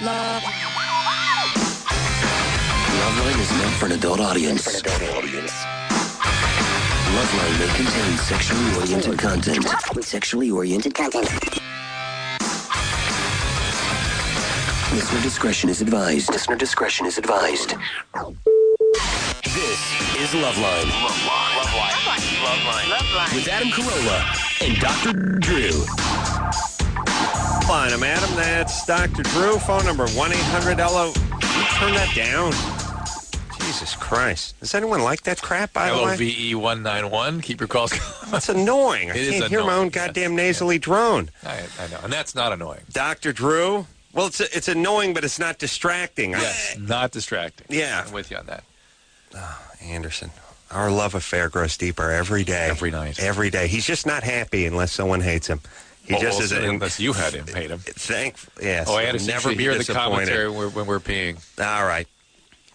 Loveline is meant for an adult audience. Loveline may contain sexually oriented content. Listener discretion is advised. This is Loveline. With Adam Carolla and Dr. Drew. Fine, I'm Adam. That's Dr. Drew. Phone number 1-800-LO. Can you turn that down? Jesus Christ. Does anyone like that crap, by the way? LOVE191. Keep your calls. That's annoying. I It is can't hear my annoying, own goddamn nasally drone. I know. And that's not annoying. Dr. Drew? Well, it's annoying, but it's not distracting. Yes, not distracting. Yeah. I'm with you on that. Anderson, our love affair grows deeper every day. Every night. Every day. He's just not happy unless someone hates him. He just isn't. Unless you had him, hate him. Yes. Oh, Anderson, never never be hear the disappointed. commentary when we're peeing. All right.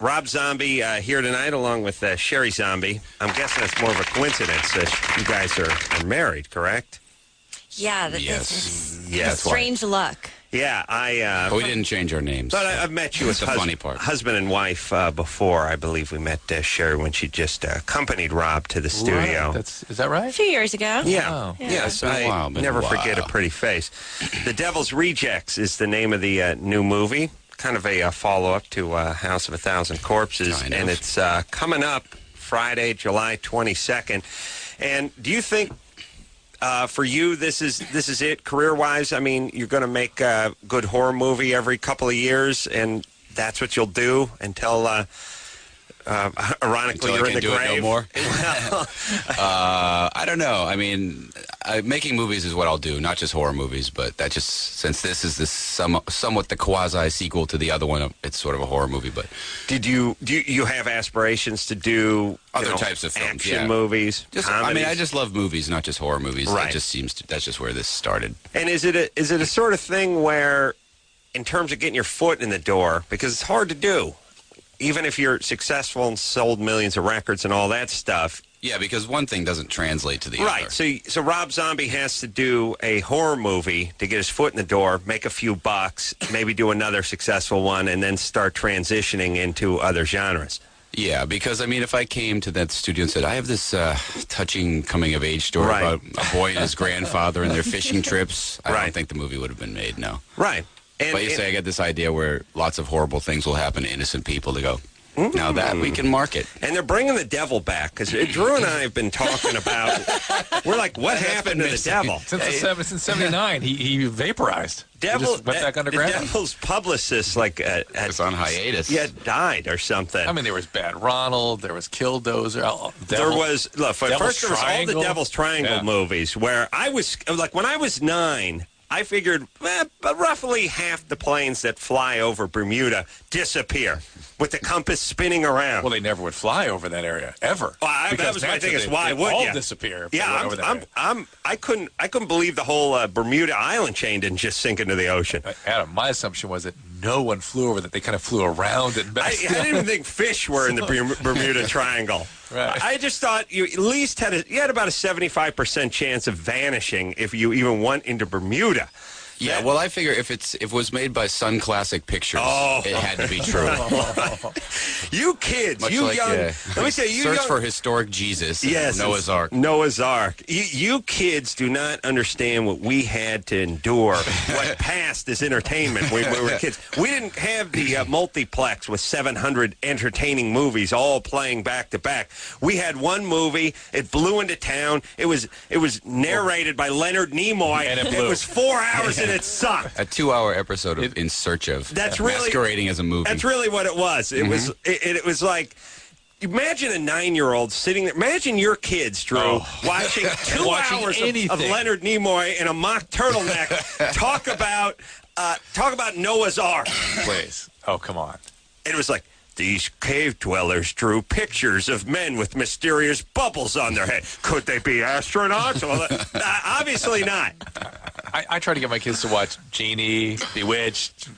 Rob Zombie here tonight along with Sheri Zombie. I'm guessing that's more of a coincidence that you guys are married, correct? Yeah, Yes. it's Yes. strange luck. Yeah, But we didn't change our names. But I've met you as That's the funny part. husband and wife before. I believe we met Sheri when she just accompanied Rob to the studio. Right. Is that right? A few years ago. Yeah. Oh. Yes, Been a while, I been a never while. forget a pretty face. The Devil's Rejects is the name of the new movie. Kind of a follow-up to House of a Thousand Corpses. Kind of. And it's coming up Friday, July 22nd. And do you think for you this is it career-wise? I mean, you're going to make a good horror movie every couple of years, and that's what you'll do until... ironically, Until you're I in the can do grave. it no more. I don't know. I mean, making movies is what I'll do, not just horror movies. But that just since this is somewhat the quasi sequel to the other one, it's sort of a horror movie. But Do you have aspirations to do Other types of films, action yeah. movies? I mean, I comedies? just love movies, not just horror movies. Right. It just seems that's just where this started. And is it a sort of thing where, in terms of getting your foot in the door, because it's hard to do, even if you're successful and sold millions of records and all that stuff. Yeah, because one thing doesn't translate to the other. Right. So Rob Zombie has to do a horror movie to get his foot in the door, make a few bucks, maybe do another successful one, and then start transitioning into other genres. Yeah, because, I mean, if I came to that studio and said, I have this touching coming-of-age story Right. about a boy and his grandfather and their fishing trips, I Right. don't think the movie would have been made, no. Right. And, But you say I get this idea where lots of horrible things will happen to innocent people to go, now that we can market. and they're bringing the devil back, because Drew and I have been talking about, we're like, what happened to the missing. devil? Since 79, he vaporized. He just went back The underground. devil's publicist, like, It's on hiatus. died or something. I mean, there was Bad Ronald, there was Killdozer. There was, look, Devil's first there was all the Triangle. Devil's Triangle Yeah. movies where I was, like, when I was 9, I figured roughly half the planes that fly over Bermuda disappear with the compass spinning around. Well, they never would fly over that area ever. Well, that Because was my thing. naturally Is why they would all you disappear? If they went Yeah, over that area. I couldn't believe the whole Bermuda island chain didn't just sink into the ocean. Adam, my assumption was that no one flew over that. They kind of flew around it. I didn't even think fish were in the Bermuda Triangle. Right. I just thought you at least had about a 75% chance of vanishing if you even went into Bermuda. Yeah, well, I figure if it was made by Sun Classic Pictures, Oh. it had to be true. You kids, Much you like, young. Let me say, you Search young. for Historic Jesus. Yes, Noah's Ark. Noah's Ark. You kids do not understand what we had to endure, what passed as entertainment when we were kids. We didn't have the multiplex with 700 entertaining movies all playing back to back. We had one movie. It blew into town. It was narrated by Leonard Nimoy. And it blew. was 4 hours and it sucked. A 2-hour episode of In Search of. That's really- masquerading as a movie. That's really what it was. It was. It was like. Imagine a 9-year-old sitting there. Imagine your kids, Drew, watching 2 Watching hours of anything. Leonard Nimoy in a mock turtleneck talk about Noah's Ark. Please. Oh, come on. It was like, these cave dwellers drew pictures of men with mysterious bubbles on their head. Could they be astronauts? Well, obviously not. I try to get my kids to watch Genie, Bewitched,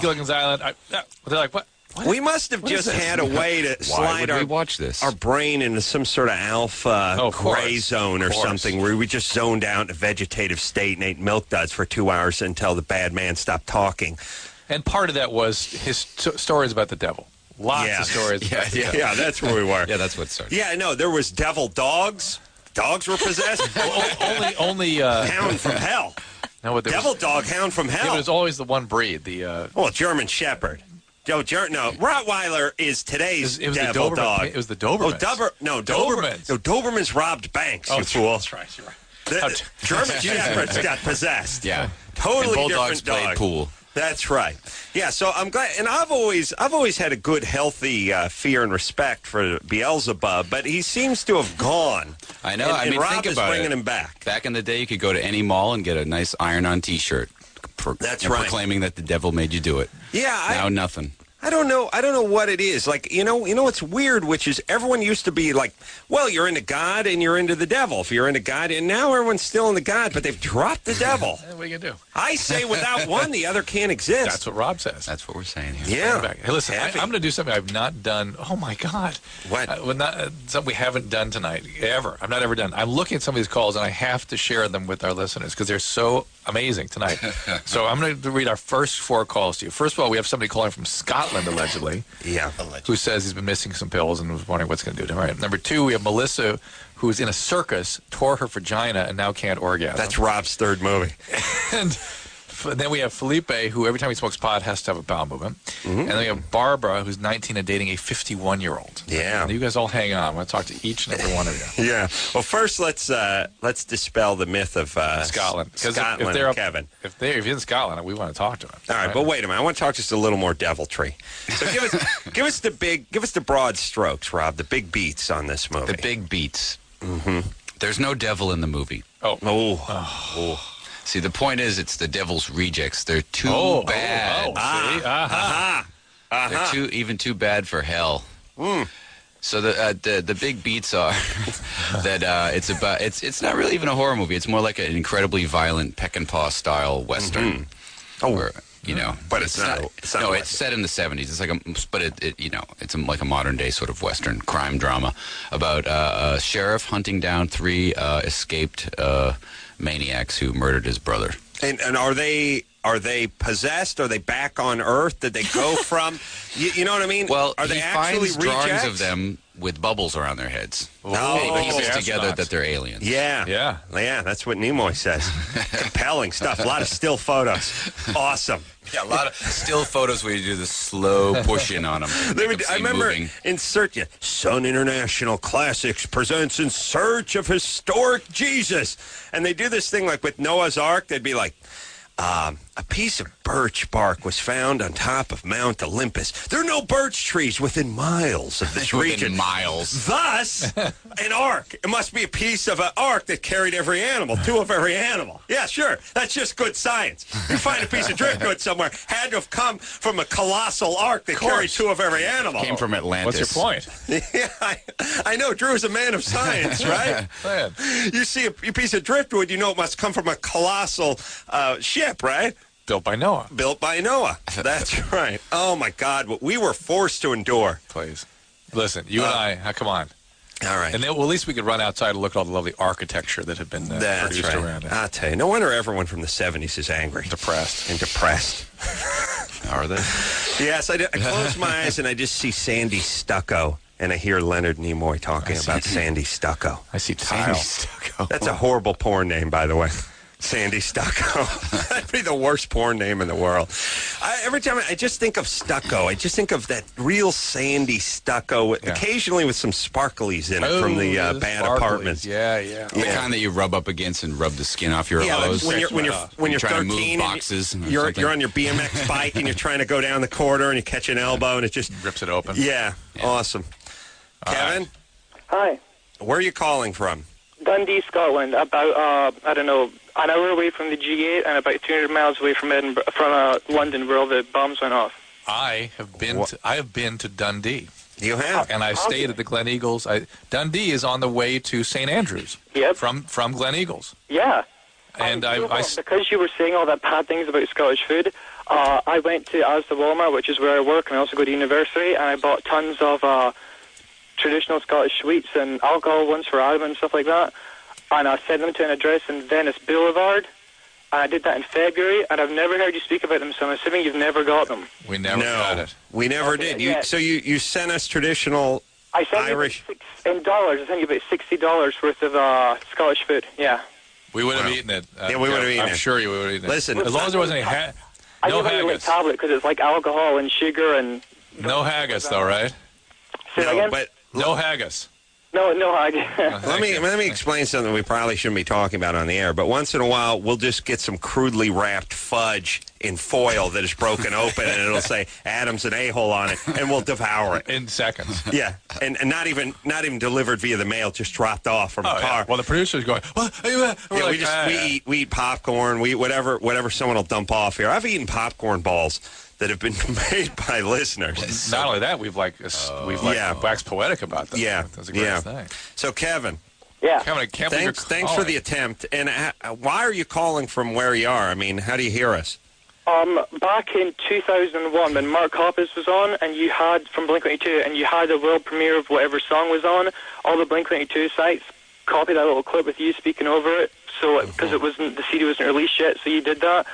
Gilligan's Island. They're like, what? We must have just had a way to Why slide would we watch this? our brain into some sort of alpha Oh, of course. gray zone or Of course. something where we just zoned out in a vegetative state and ate milk duds for 2 hours until the bad man stopped talking. And part of that was his stories about the devil. Lots of stories. About the devil. Yeah, that's where we were. Yeah, that's what started. Yeah, no, there was devil dogs. Dogs were possessed. only Hound from hell. no, what there Devil was, dog, hound from yeah, hell. there's always the one breed. The German Shepherd. No, Rottweiler is today's it was devil the Doberman. dog. It was the Dobermans. Dobermans. No, Dobermans robbed banks, you fool. That's right. You're right. The German Shepherds got possessed. Yeah. Totally and Bulldogs different played dog. pool. That's right. Yeah, so I'm glad, and I've always had a good, healthy fear and respect for Beelzebub, but he seems to have gone. I know. And Rob think is about bringing it. him back. Back in the day, you could go to any mall and get a nice iron-on T-shirt. That's right. Proclaiming that the devil made you do it. Yeah. Now nothing. I don't know what it is. Like, you know what's weird, which is everyone used to be like, well, you're into God and you're into the devil. If you're into God, and now everyone's still into God, but they've dropped the devil. What are you going to do? I say without one, the other can't exist. That's what Rob says. That's what we're saying here. Yeah. Hey, listen, I'm going to do something I've not done. Oh, my God. What? Something we haven't done tonight, ever. I've not ever done. I'm looking at some of these calls, and I have to share them with our listeners because they're so amazing tonight. So I'm going to read our first 4 calls to you. First of all, we have somebody calling from Scotland, allegedly. Yeah. Who says he's been missing some pills and was wondering what's going to do to him. All right. Number 2, we have Melissa, who's in a circus, tore her vagina, and now can't orgasm. That's Rob's third movie. And then we have Felipe, who every time he smokes pot has to have a bowel movement. Mm-hmm. And then we have Barbara, who's 19 and dating a 51-year-old. Yeah. And you guys all hang on. I'm going to talk to each and every one of you. Yeah. Well, first let's dispel the myth of Scotland. Scotland if and Kevin. If he's in Scotland, we want to talk to him. All right, but wait a minute. I want to talk just a little more deviltry. So give us the broad strokes, Rob. The big beats on this movie. The big beats. Mm-hmm. There's no devil in the movie. Oh. See, the point is, it's the devil's rejects. They're too bad. They're too bad for hell. So the big beats are that it's not really even a horror movie. It's more like an incredibly violent peck and paw style western. But it's not. It's set in the 70s. It's like it's like a modern day sort of western crime drama about a sheriff hunting down 3 escaped maniacs who murdered his brother. And are they possessed? Are they back on Earth? Did they go from? You know what I mean? Well, are they actually finds drawings rejects? of them with bubbles around their heads. Oh, he pieces together that they're aliens. Yeah. That's what Nimoy says. Compelling stuff. A lot of still photos. Awesome. Yeah, a lot of still photos where you do the slow push-in on them. I remember Sun International Classics presents In Search of Historic Jesus. And they do this thing like with Noah's Ark. They'd be like, a piece of birch bark was found on top of Mount Olympus. There are no birch trees within miles of this region. Miles. Thus, an ark. It must be a piece of an ark that carried every animal, 2 of every animal. Yeah, sure. That's just good science. You find a piece of driftwood somewhere, had to have come from a colossal ark that carried 2 of every animal. Came from Atlantis. What's your point? Yeah, I know. Drew is a man of science, right? Man. You see a piece of driftwood, you know it must come from a colossal ship, right? Built by Noah. Built by Noah. That's right. Oh, my God. What we were forced to endure. Please. Listen, you and I, come on. All right. And then, at least we could run outside and look at all the lovely architecture that had been produced around it. I'll tell you. No wonder everyone from the 70s is angry. Depressed. And depressed. Are they? Yes, I close my eyes and I just see sandy stucco. And I hear Leonard Nimoy talking about Sandy Stucco. I see tile. Sandy Stucco. That's a horrible porn name, by the way. Sandy Stucco. That'd be the worst porn name in the world. Every time I just think of stucco, I just think of that real sandy stucco, occasionally with some sparklies in it from the bad apartments. Yeah. The kind that you rub up against and rub the skin off your clothes. Like when you're trying 13 to move boxes. You're on your BMX bike and you're trying to go down the corridor and you catch an elbow and it just rips it open. Yeah. Awesome. Kevin? Hi. Where are you calling from? Dundee, Scotland. About, an hour away from the G8 and about 200 miles away from London, where all the bombs went off. I have been to Dundee. You have? And I've stayed at the Glen Eagles. Dundee is on the way to St. Andrews. Yep. From Glen Eagles. Yeah. And because you were saying all that bad things about Scottish food, I went to Asda Walmart, which is where I work, and I also go to university, and I bought tons of traditional Scottish sweets and alcohol ones for Adam and stuff like that. And I sent them to an address in Venice Boulevard, and I did that in February, and I've never heard you speak about them, so I'm assuming you've never got them. We never got it. We never did. So you sent us traditional I sent Irish. you in dollars. I sent you about $60 worth of Scottish food. Yeah. We would have eaten it. Yeah, we would have eaten it. I'm sure you would have eaten it. Listen, as long as there wasn't any I no give you a haggis. tablet because it's like alcohol and sugar and. No haggis, though, right? Say that again? but No haggis. No, let me explain something we probably shouldn't be talking about on the air. But once in a while, we'll just get some crudely wrapped fudge in foil that is broken open, and it'll say Adam's an a-hole on it, and we'll devour it In seconds. Yeah, and not even delivered via the mail, just dropped off from a car. Yeah. Well, the producer's going, what? Yeah, we eat popcorn. We eat whatever someone will dump off here. I've eaten popcorn balls that have been made by listeners. Not only that, we've waxed poetic about them. Yeah, That's a great thing. So, Kevin, Yeah. Kevin, I can't believe you're thanks for calling. the attempt. And why are you calling from where you are? I mean, how do you hear us? Back in 2001, when Mark Hoppus was on, and you had from Blink-182, and you had a world premiere of whatever song was on, all the Blink-182 sites copied that little clip with you speaking over it. So, because the CD wasn't released yet, so you did that.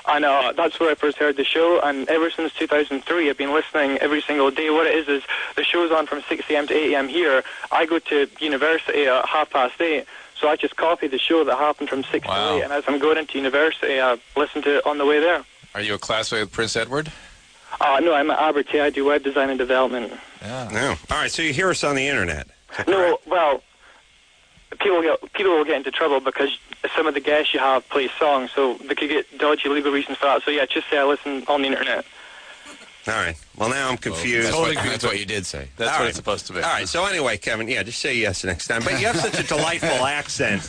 And that's where I first heard the show, and ever since 2003, I've been listening every single day. What it is the show's on from 6 a.m. to 8 a.m. here. I go to university at 8:30, so I just copy the show that happened from 6 to 8, and as I'm going into university, I listen to it on the way there. Are you a classmate with Prince Edward? No, I'm at Abertay. I do web design and development. Yeah. No. All right, so you hear us on the internet. No, well, people will get into trouble because some of the guests you have play songs, so they could get dodgy legal reasons for that. So, yeah, just say I listen on the internet. All right. Well, now I'm confused. That's what you did say. That's All what right. it's supposed to be. All right, so anyway, Kevin, just say yes next time. But you have such a delightful accent.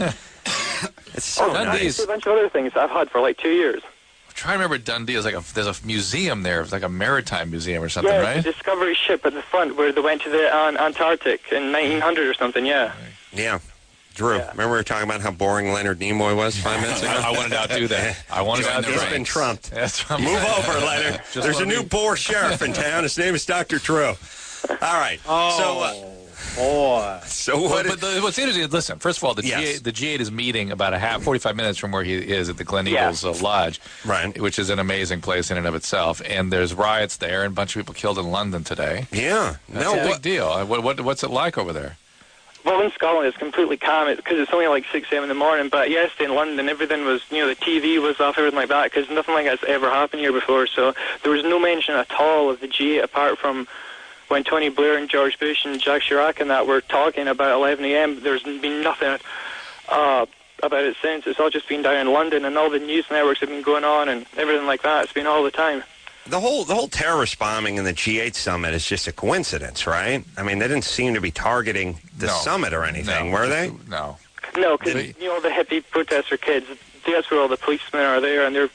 It's so Dundee's- nice. A bunch of other things I've had for like 2 years. I'm trying to remember Dundee. There's a museum there. It's like a maritime museum or something, Yeah, right? it's a Discovery ship at the front where they went to the Antarctic in 1900 or something, yeah. Yeah. Drew, Yeah. remember we were talking about how boring Leonard Nimoy was 5 minutes ago? I wanted to outdo that. I wanted to outdo He's that. been trumped. That's what I'm Move saying. over, Leonard. There's a new boar sheriff in town. His name is Dr. Drew. All right. So what? But what's interesting is, listen, first of all, the Yes. G8 is meeting about 45 minutes from where he is at the Glen Yeah. Eagles Lodge, Right. which is an amazing place in and of itself. And there's riots there, and a bunch of people killed in London today. Yeah. That's a big deal. What's it like over there? Well, in Scotland, it's completely calm because it's only like 6 a.m. in the morning. But yesterday in London, everything was, the TV was off, everything like that, because nothing like that's ever happened here before. So there was no mention at all of the G8 apart from when Tony Blair and George Bush and Jacques Chirac and that were talking about 11 a.m. There's been nothing about it since. It's all just been down in London, and all the news networks have been going on and everything like that. It's been all the time. The whole terrorist bombing in the G8 summit is just a coincidence, right? I mean, they didn't seem to be targeting the summit or anything, were they? No. No, because, the hippie protester kids, that's where all the policemen are there, and they're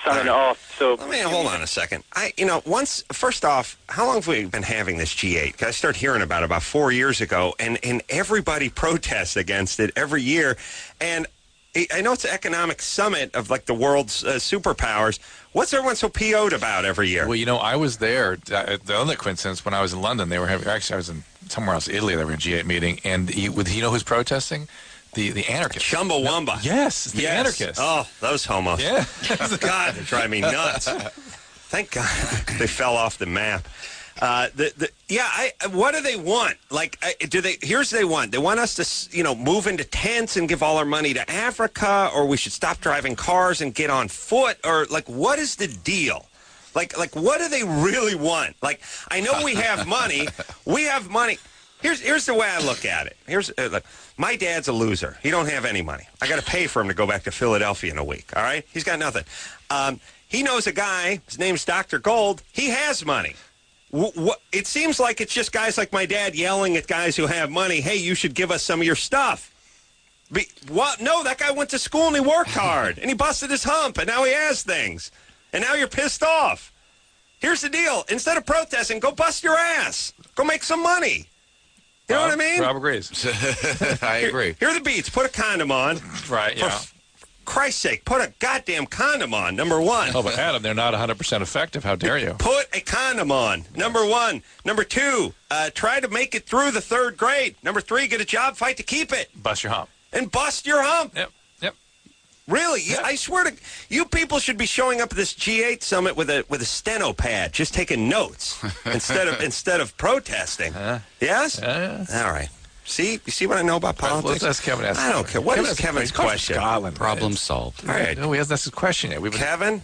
sounding it off. So Let me hold on a second. First off, how long have we been having this G8? 'Cause I started hearing about it about 4 years ago, and everybody protests against it every year. And I know it's an economic summit of like the world's superpowers. What's everyone so PO'd about every year? Well, I was there. The other coincidence, when I was in London, they were having. Actually, I was in somewhere else, Italy. They were in a G8 meeting, and you know who's protesting? The anarchists. Chumbawamba. Yes, it's the Yes. anarchists. Oh, those homos. Yeah. God, they drive me nuts. Thank God they fell off the map. What do they want? Here's what they want. They want us to, move into tents and give all our money to Africa, or we should stop driving cars and get on foot, or what is the deal? Like, what do they really want? Like, I know we have money. We have money. Here's the way I look at it. My dad's a loser. He don't have any money. I got to pay for him to go back to Philadelphia in a week. All right, he's got nothing. He knows a guy. His name's Dr. Gold. He has money. It seems like it's just guys like my dad yelling at guys who have money. Hey, you should give us some of your stuff. What? No, that guy went to school and he worked hard and he busted his hump and now he has things. And now you're pissed off. Here's the deal. Instead of protesting, go bust your ass. Go make some money. You know what I mean? Rob agrees. I agree. Here are the beats. Put a condom on. Right, yeah. For Christ's sake, put a goddamn condom on, number one. Oh, but Adam, they're not 100% effective. How dare you? Put a condom on, number one. Number two, try to make it through the third grade. Number three, get a job, fight to keep it. Bust your hump. And bust your hump. Yep. Really? Yeah. I swear to you, people should be showing up at this G8 summit with a steno pad, just taking notes instead of protesting. Yes? All right. See, you see what I know about politics? Let's ask Kevin. I don't care. What is Kevin's question? Scotland. Problem solved. All right. No, he hasn't asked his question yet. Kevin?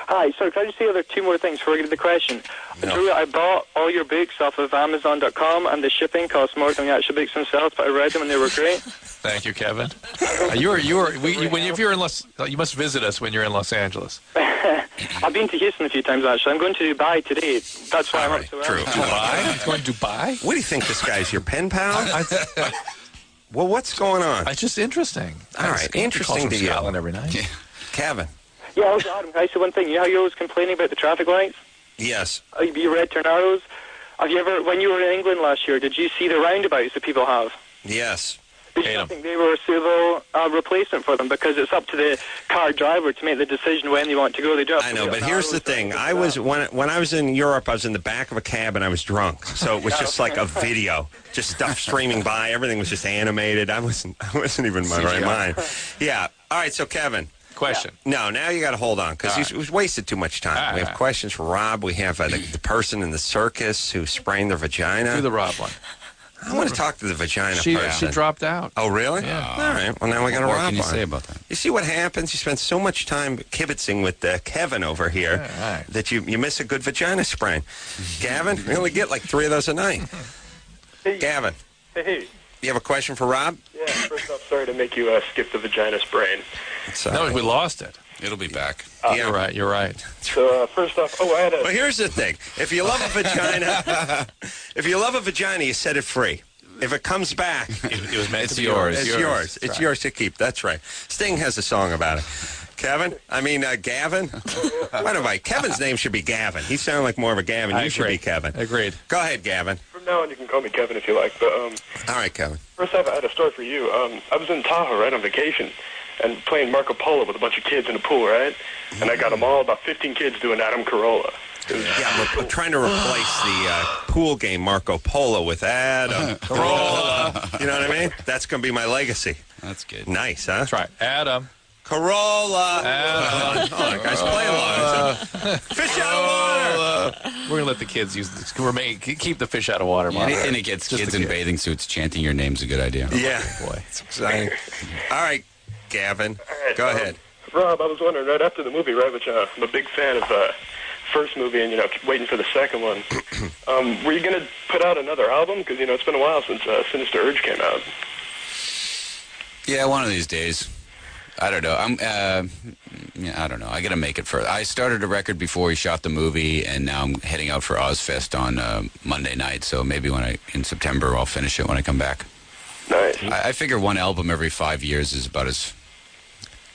Hi, sorry, can I just say other two more things before we get to the question? No. Drew, I bought all your books off of Amazon.com, and the shipping cost more than the actual books themselves, but I read them and they were great. Thank you, Kevin. If you're in you must visit us when you're in Los Angeles. I've been to Houston a few times, actually. I'm going to Dubai today. That's why I'm up so early. Dubai? He's going to Dubai? What do you think this guy's your pen pal? Well, what's going on? It's just interesting. All right, interesting to you. Scotland every night. Kevin? Yeah, also, Adam, can I say one thing? You know how you're always complaining about the traffic lights? Yes. You red tornadoes? Have you ever, when you were in England last year, did you see the roundabouts that people have? Yes. Did you not think they were a suitable replacement for them? Because it's up to the car driver to make the decision when they want to go. They don't. I know, but here's the thing. I was when I was in Europe, I was in the back of a cab and I was drunk. So it was just like a video, just stuff streaming by. Everything was just animated. I wasn't even in my right mind. Yeah. All right. So Kevin. Question. No, now you got to hold on because we've wasted too much time. We have questions for Rob. We have the person in the circus who sprained their vagina. Do the Rob one. I want to talk to the vagina person. She dropped out. Oh, really? Yeah. All right. Well, now we got to Rob. What can you on. say about that? You see what happens? You spend so much time kibitzing with Kevin over here that you miss a good vagina sprain. Gavin, we only get like 3 of those a night. Hey. Gavin. Hey. You have a question for Rob? Yeah, first off, sorry to make you skip the vagina sprain. No, we lost it. It'll be back. You're right. You're right. So, first off, I had a... Well, here's the thing. If you love a vagina, you set it free. If it comes back, it was meant to be yours. It's yours. It's yours to keep. That's right. Sting has a song about it. Gavin? What am I? Kevin's name should be Gavin. He sounded like more of a Gavin. You should be Kevin. Agreed. Go ahead, Gavin. From now on, you can call me Kevin if you like, but, All right, Kevin. First off, I had a story for you. I was in Tahoe, right, on vacation, and playing Marco Polo with a bunch of kids in a pool, right? And I got them all, about 15 kids doing Adam Carolla. Yeah, we're trying to replace the pool game Marco Polo with Adam Carolla. You know what I mean? That's going to be my legacy. That's good. Nice, huh? That's right. Adam. Carolla. Adam. Oh, guys, play along. Fish out of water. We're going to let the kids keep the fish out of water. Anything that gets kids in bathing suits chanting your name's a good idea. Yeah. Boy. It's exciting. All right, Gavin. Go ahead. Rob, I was wondering, right after the movie, right, which I'm a big fan of first movie and, waiting for the second one, were you going to put out another album? Because, it's been a while since Sinister Urge came out. Yeah, one of these days. I don't know. I don't know. I got to make it first. I started a record before we shot the movie, and now I'm heading out for Ozfest on Monday night. So maybe in September, I'll finish it when I come back. Nice. I figure one album every 5 years is about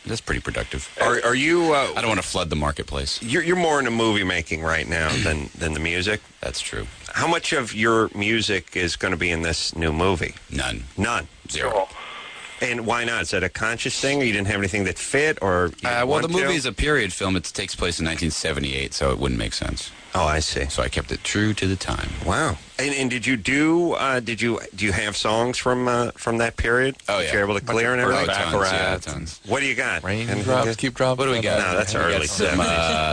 that's pretty productive. Are you? I don't want to flood the marketplace. You're more into movie making right now than the music. That's true. How much of your music is going to be in this new movie? None. Zero. And why not? Is that a conscious thing, or you didn't have anything that fit, or the movie is a period film. It takes place in 1978, so it wouldn't make sense. Oh, I see. So I kept it true to the time. Wow. And did you do you have songs from that period? Oh, yeah. That you're able to clear and everything? Tons. What do you got? Raindrops keep dropping. What do we got? No, that's early.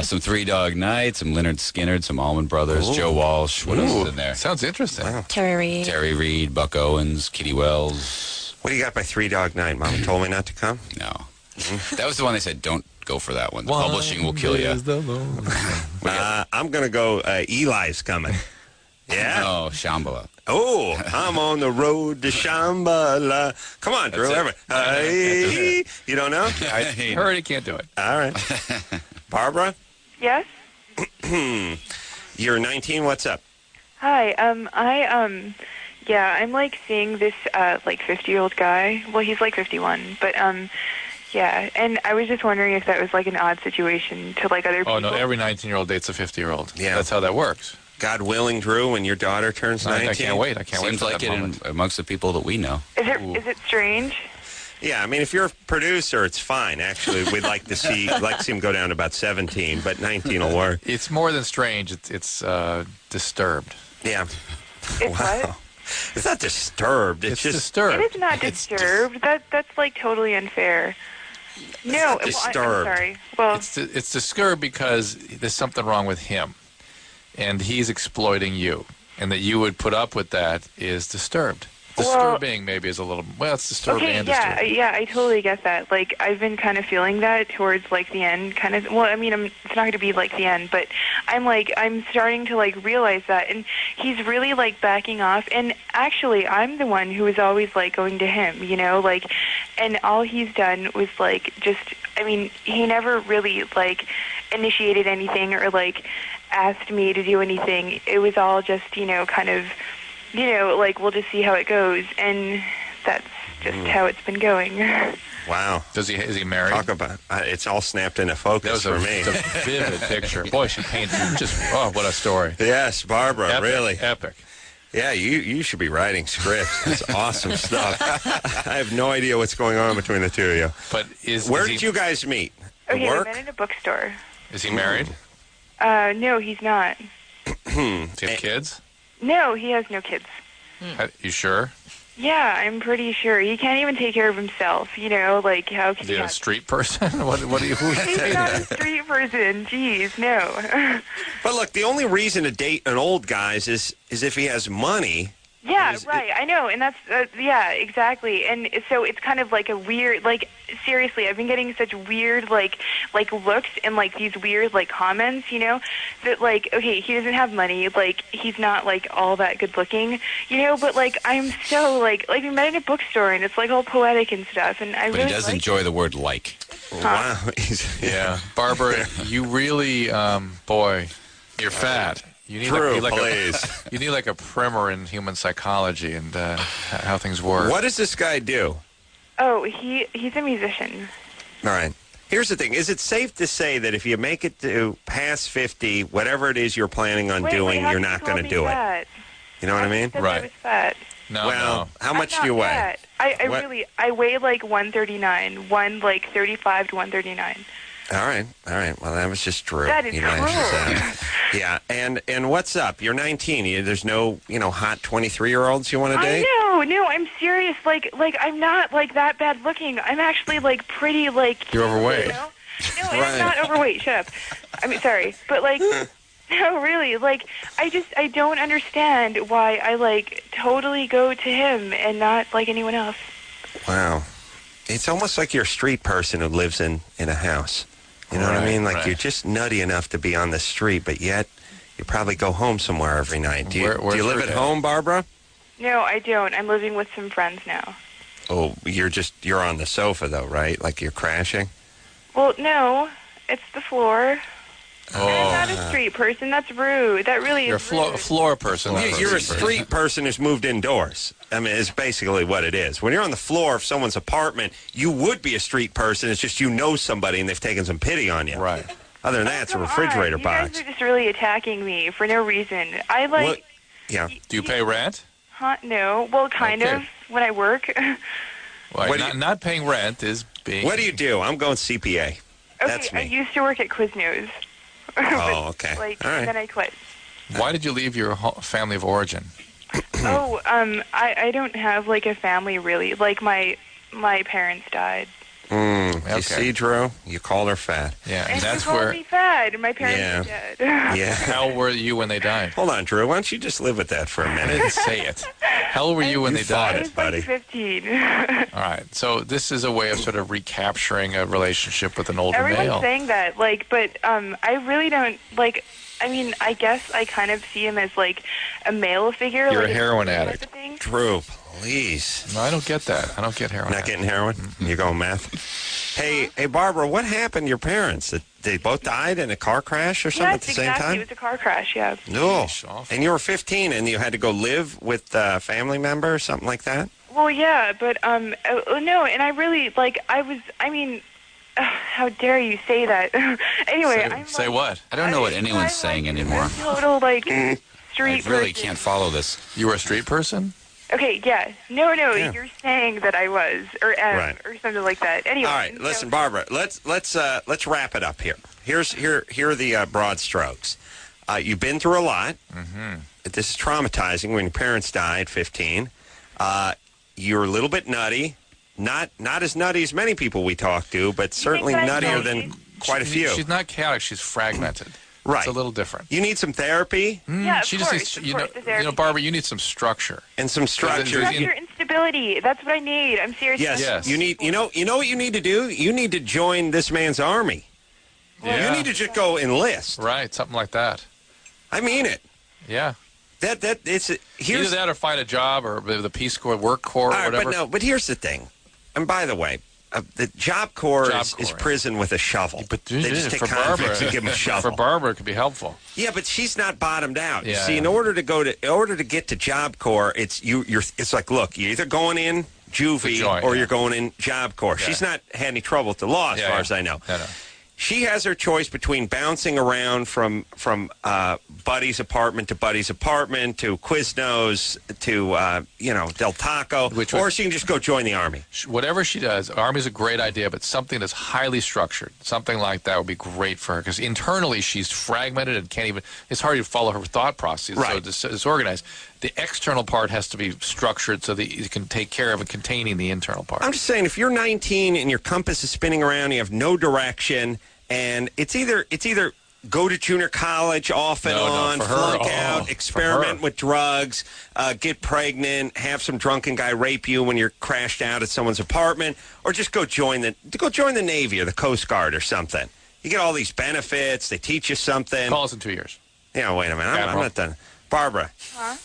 Some Three Dog Night, some Leonard Skinner, some Allman Brothers, Joe Walsh. What else is in there? Sounds interesting. Wow. Terry Reid, Buck Owens, Kitty Wells. What do you got by Three Dog Night? Mama told me not to come. No. That was the one they said, don't go for that one. The publishing will kill you. I'm going to go Eli's Coming. Yeah? Oh, Shambhala. Oh, I'm on the road to Shambhala. Come on, Drew. Hey, you don't know? I heard he can't do it. All right. Barbara? Yes? You're 19. What's up? Hi. I'm like seeing this 50-year-old guy. Well, he's like 51, but yeah. And I was just wondering if that was like an odd situation to like other people. Oh no, every 19-year-old dates a 50-year-old. Yeah, that's how that works. God willing, Drew, when your daughter turns 19. I can't wait. Seems like it amongst the people that we know. Is it strange? Yeah, I mean, if you're a producer, it's fine. Actually, we'd like to see him go down to about 17, but 19 will work. It's more than strange. It's disturbed. Yeah. It's what? It's not disturbed. It's just disturbed. It is not disturbed. That's like totally unfair. No, well, I'm disturbed. sorry. Well, It's disturbed because there's something wrong with him, and he's exploiting you, and that you would put up with that is disturbed. Disturbing maybe is a little, well, it's disturbing okay, and yeah, disturbing. yeah, I totally get that. Like, I've been kind of feeling that towards, like, the end, kind of, well, I mean, it's not going to be, like, the end, but I'm starting to, like, realize that, and he's really, like, backing off, and actually, I'm the one who was always, like, going to him, you know, like, and all he's done was, like, just, I mean, he never really, like, initiated anything or, like, asked me to do anything. It was all just, you know, kind of, you know, like, we'll just see how it goes, and that's just how it's been going. Wow. Is he married? Talk about it's all snapped into focus That was for me. it's a vivid picture. Boy, she painted just, oh, what a story. Yes, Barbara, Epic, really. Epic. Yeah, you should be writing scripts. That's awesome stuff. I have no idea what's going on between the two of you. But Where did you guys meet? At Okay, we work? met in a bookstore. Is he married? No, he's not. Does he have kids? No, he has no kids. You sure? Yeah, I'm pretty sure. He can't even take care of himself, you know, like, how can Is he he a have... street person? Who are you He's saying not a that? street person. Jeez, no. But look, the only reason to date an old guy is if he has money. Yeah, right. I know, and that's yeah, exactly. And so it's kind of like a weird, like, seriously, I've been getting such weird, like looks and like these weird, like, comments, you know, that like, okay, he doesn't have money, like, he's not like all that good looking, you know, but like I'm so like we met in a bookstore and it's like all poetic and stuff, and I But really he does like enjoy the word like. Wow. Yeah. Barbara, you really, boy, you're fat. You need True, like please. you need like a primer in human psychology and how things work. What does this guy do? Oh, he's a musician. All right. Here's the thing. Is it safe to say that if you make it to past 50, whatever it is you're planning on doing, how you're come not you going called to me do it? fat? You know what I mean? Said Right. I was fat. No, Well, no. how much I'm do you not weigh? fat. I What? really, I weigh like 139, 35 to 139. All right. Well, that was just Drew. That is You know, cruel. yeah. And what's up? You're 19. There's no, hot 23-year-olds you want to date? No, I'm serious. Like I'm not like that bad looking. I'm actually like pretty like. You're overweight. You know? No, and Right. I'm not overweight. Shut up. I mean, sorry, but like. No, really. Like, I don't understand why I like totally go to him and not like anyone else. Wow. It's almost like you're a street person who lives in a house. You know what I Right, mean? Like right. you're just nutty enough to be on the street, but yet you probably go home somewhere every night. Do you Where's live her at dad? home, Barbara? No, I don't. I'm living with some friends now. Oh, you're on the sofa though, right? Like you're crashing? Well, no, it's the floor. Oh. I'm not a street person. That's rude. That really You're a is rude. floor person. not You're a person. street person who's moved indoors. I mean, it's basically what it is. When you're on the floor of someone's apartment, you would be a street person. It's just you know somebody and they've taken some pity on you. Right. Other than that, it's a Come refrigerator on. box. You guys are just really attacking me for no reason. I like. What? Yeah. Do you pay rent? Huh? No. Well, kind Okay. of when I work. Well, What do you- not paying rent is being. What do you do? I'm going CPA. That's Okay, I me. used to work at Quiznos. Oh, okay. Like, All right. and then I quit. Why did you leave your family of origin? Oh, I don't have like a family really. Like my parents died. You Okay. see, Drew? You called her fat. Yeah, And and that's you called where. me fat. And my parents Yeah. are dead. Yeah. How old were you when they died? Hold on, Drew. Why don't you just live with that for a I minute? didn't say it. How old were you when they fought I died? it. was buddy. like 15. All right. So this is a way of sort of recapturing a relationship with an older Everyone's male. saying that, like, but I really don't like. I mean, I guess I kind of see him as like a male figure. You're like a heroin type of addict. thing. Drew, please. No, I don't get that. I don't get heroin. Not getting heroin? You going meth? Hey, Barbara, what happened to your parents? They both died in a car crash or something Yes, at the same exactly. time? It was a car crash. Yeah. No. Sheesh, awful. And you were 15 and you had to go live with a family member or something like that? Well, yeah, but no, and I really like. I mean, how dare you say that? Anyway, I'm Say like, what? I don't know what I'm anyone's saying like anymore. a total like I street. really person. can't follow this. You were a street person? Okay, yeah, no, Yeah. you're saying that I was, or Right. or something like that. Anyway. All right, so- listen, Barbara. Let's wrap it up here. Here are the broad strokes. You've been through a lot. Mm-hmm. This is traumatizing. When your parents died, 15. You're a little bit nutty. Not as nutty as many people we talk to, but certainly that's nuttier healthy? than quite a few. She's not chaotic. She's fragmented. Right. It's a little different. You need some therapy Yeah, of She course, just of needs, course, the therapy. Barbara, you need some structure. and some structure. Structure and stability. That's what I need. I'm serious. Yes. Yes. You need. You know what you need to do. You need to join this man's army. Yeah. You need to just go enlist. Right, something like that. I mean it. Yeah. That it's Either here's that or find a job or the Peace Corps, Work Corps, or all right, whatever. but here's the thing. And by the way, the Job Corps, Job is Corps, yeah. prison with a shovel. But they just take for convicts Barbara, and give them a shovel. For Barbara, it could be helpful. Yeah, but she's not bottomed out. You Yeah, see, yeah. in order to get to Job Corps, it's it's like, look, you're either going in juvie joint, or yeah. you're going in Job Corps. Yeah. She's not had any trouble with the law, as Yeah, far yeah. as I know. No. She has her choice between bouncing around from Buddy's apartment to Buddy's apartment to Quiznos to Del Taco, Which or was- she can just go join the army. Whatever she does, Army's a great idea, but something that's highly structured, something like that would be great for her because internally she's fragmented and can't even. It's hard to follow her thought process. Right. So disorganized. The external part has to be structured so that you can take care of and containing the internal part. I'm just saying, if you're 19 and your compass is spinning around, you have no direction, and it's either go to junior college off and No, on, for her, flunk for out, experiment her. with drugs, get pregnant, have some drunken guy rape you when you're crashed out at someone's apartment, or just go join the Navy or the Coast Guard or something. You get all these benefits. They teach you something. Call us in 2 years. Yeah, wait a minute. I'm Admiral. not done. Barbara, Huh?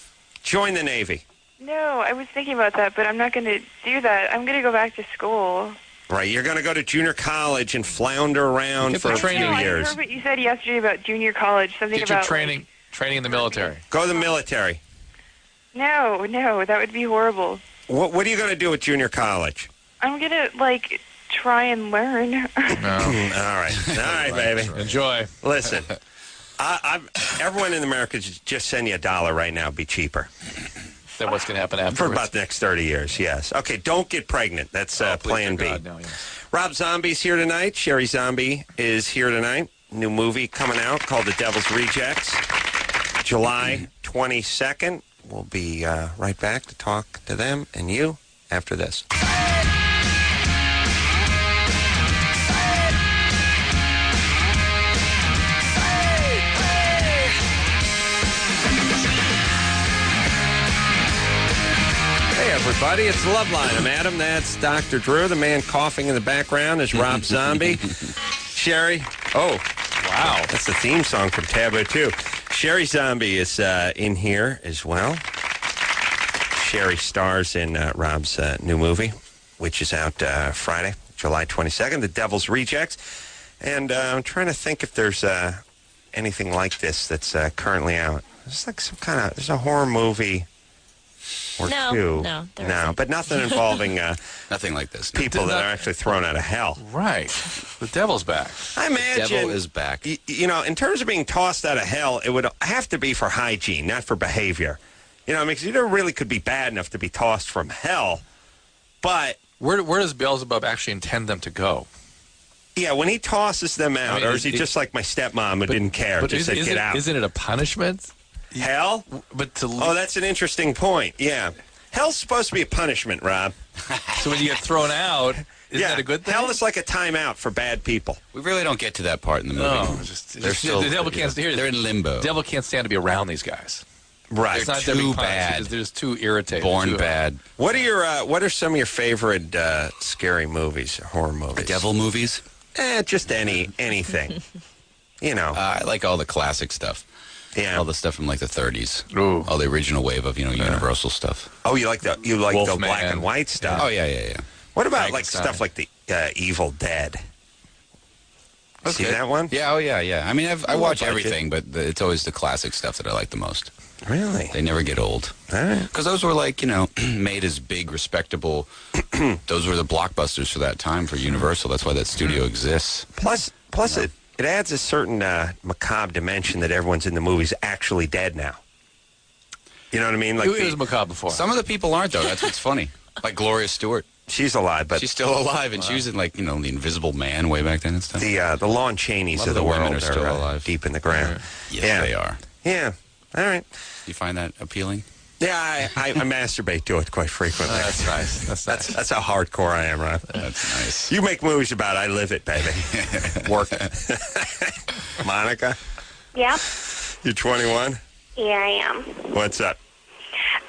join the Navy. No, I was thinking about that, but I'm not going to do that. I'm going to go back to school. Right, you're going to go to junior college and flounder around Get for the a few training. I years. heard what you said yesterday about junior college. Something Get your about training in the military. Go to the military. No, that would be horrible. What are you going to do at junior college? I'm going to try and learn. No. All right, baby. Enjoy. Listen, everyone in America just send you $1 right now. Be cheaper Then what's going to happen for afterwards? about the next 30 years. Yes. Okay. Don't get pregnant. That's Oh, please, Plan dear B. God, no, yes. Rob Zombie's here tonight. Sheri Zombie is here tonight. New movie coming out called The Devil's Rejects. July 22nd. We'll be right back to talk to them and you after this. Hey, everybody, it's Loveline. I'm Adam. That's Dr. Drew. The man coughing in the background is Rob Zombie. Sheri. Oh, wow. That's the theme song from Taboo, too. Sheri Zombie is in here as well. Sheri stars in Rob's new movie, which is out Friday, July 22nd, The Devil's Rejects. And I'm trying to think if there's anything like this that's currently out. There's like there's a horror movie or No, two. no, there isn't. But nothing involving Nothing like this. people that are actually thrown out of hell. Right. The devil's back. I imagine, Devil is back. in terms of being tossed out of hell, it would have to be for hygiene, not for behavior. Because you never really could be bad enough to be tossed from hell. But, Where does Beelzebub actually intend them to go? yeah, when he tosses them out, I mean, or is he just like my stepmom who didn't care, just said, get out? Isn't it a punishment? Hell? But to Oh, that's an interesting point, yeah. Hell's supposed to be a punishment, Rob. so when you get thrown out, isn't yeah, that a good thing? hell is like a timeout for bad people. We really don't get to that part in the movie. No, the devil can't stand. They're in limbo. The devil can't stand to be around these guys. Right. It's not They're they're being too punished bad. because they're just too irritated. Born too- bad. What are some of your favorite scary movies, horror movies? Devil movies. Just anything. I like all the classic stuff. Yeah. All the stuff from like the 30s. Ooh. All the original wave of Universal stuff. Oh, you like the Wolfman. black and white stuff. Oh yeah. What about like Frankenstein. stuff like the Evil Dead? See good. that one? Yeah. Oh yeah. I mean, I Low watch budget. everything, but it's always the classic stuff that I like the most. Really? They never get old. All right. Because those were like, made as big, respectable. Those were the blockbusters for that time for Universal. That's why that studio exists. Plus it adds a certain macabre dimension that everyone's in the movie's actually dead now. You know what I mean? Like It was macabre before. Some of the people aren't, though. That's what's funny. Like Gloria Stewart. she's alive, but She's still alive, and she was in, like, the Invisible Man way back then and stuff. the Lon Chaneys A lot of of the the women world are still are alive. deep in the ground. Yes, Yeah. they are. Yeah. All right. Do you find that appealing? Yeah, I masturbate to it quite frequently. That's nice. That's nice. That's how hardcore I am, Rob. That's nice. You make movies about it, I live it, baby. Work it. Monica, Yep. you're 21? Yeah, I am. What's up?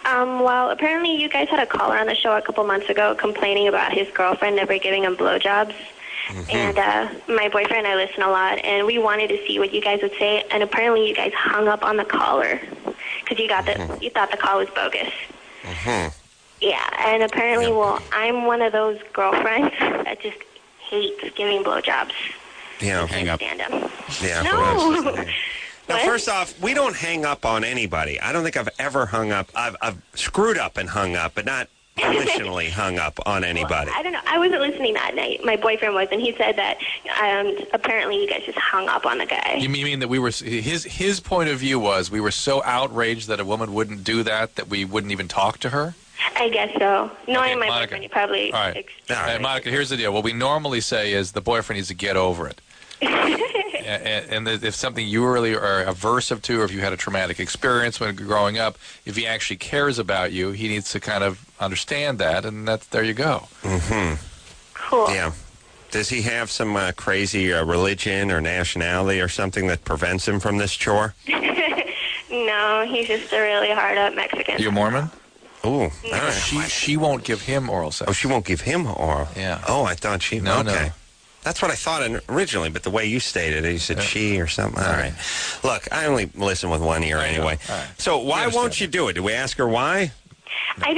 Well, apparently you guys had a caller on the show a couple months ago complaining about his girlfriend never giving him blowjobs. And my boyfriend and I listen a lot, and we wanted to see what you guys would say. And apparently you guys hung up on the caller because you thought the call was bogus. Yeah, and apparently, well, I'm one of those girlfriends that just hates giving blowjobs. Yeah, Hang up. Stand them. yeah. No. Now, What? first off, we don't hang up on anybody. I don't think I've ever hung up. I've screwed up and hung up, but not volitionally hung up on anybody. I don't know. I wasn't listening that night. My boyfriend was, and he said that apparently you guys just hung up on the guy. You mean that we were his point of view was we were so outraged that a woman wouldn't do that we wouldn't even talk to her? I guess so. Knowing my Monica. boyfriend, he probably... All right. All right. Monica, here's the deal. What we normally say is the boyfriend needs to get over it. and if something you really are aversive to, or if you had a traumatic experience when growing up, if he actually cares about you, he needs to kind of understand that, and there you go. Cool. Yeah. Does he have some crazy religion or nationality or something that prevents him from this chore? No, he's just a really hard-up Mexican. You a Mormon? Ooh, all right. She won't give him oral sex. Oh, she won't give him oral. Yeah. Oh, I thought she. No, okay. no. That's what I thought originally, but the way you stated it, you said she or something. All right. Look, I only listen with one ear anyway. All right. So why won't you do it? Do we ask her why?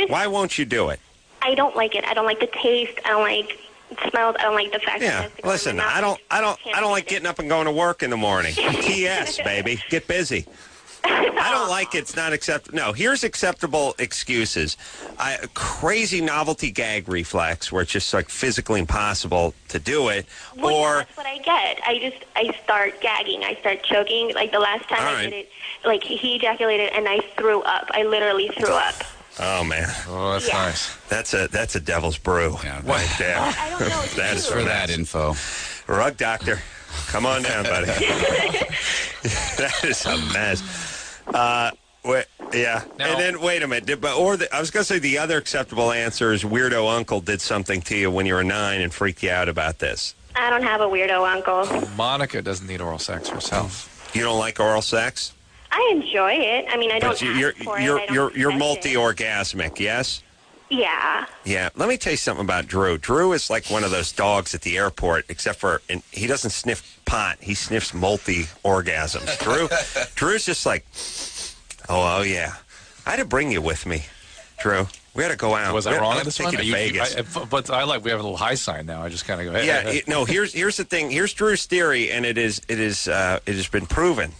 Why won't you do it? I don't like it. I don't like the taste. I don't like the smells. I don't like the fact that it Yeah. has to go in Listen, my mouth. I don't like getting up and going to work in the morning. TS, baby. Get busy. I don't like it's not acceptable. No, here's acceptable excuses. Crazy novelty gag reflex where it's just like physically impossible to do it. Well, or yeah, that's what I get. I start gagging. I start choking. Like the last time All I right. did it, like he ejaculated and I threw up. I literally threw up. oh man, Oh, that's Yeah. nice. that's a devil's brew Yeah, right there. I don't know. That is For that info. Rug doctor, come on down, buddy. That is a mess. Yeah. Now- And then, wait a minute. I was going to say the other acceptable answer is weirdo uncle did something to you when you were 9 and freaked you out about this. I don't have a weirdo uncle. Monica doesn't need oral sex herself. You don't like oral sex? I enjoy it. I mean, I don't But you're ask for it. I don't you're expect it. multi-orgasmic, yes? Yeah. Yeah. Let me tell you something about Drew. Drew is like one of those dogs at the airport, except for he doesn't sniff pot. He sniffs multi-orgasms. Drew's just like, oh yeah. I had to bring you with me, Drew. We got to go out. Was I wrong on this one? Take you to Vegas. But I like we have a little high sign now. I just kind of go. Hey, Yeah, hey, hey. no. Here's the thing. Here's Drew's theory, and it has been proven.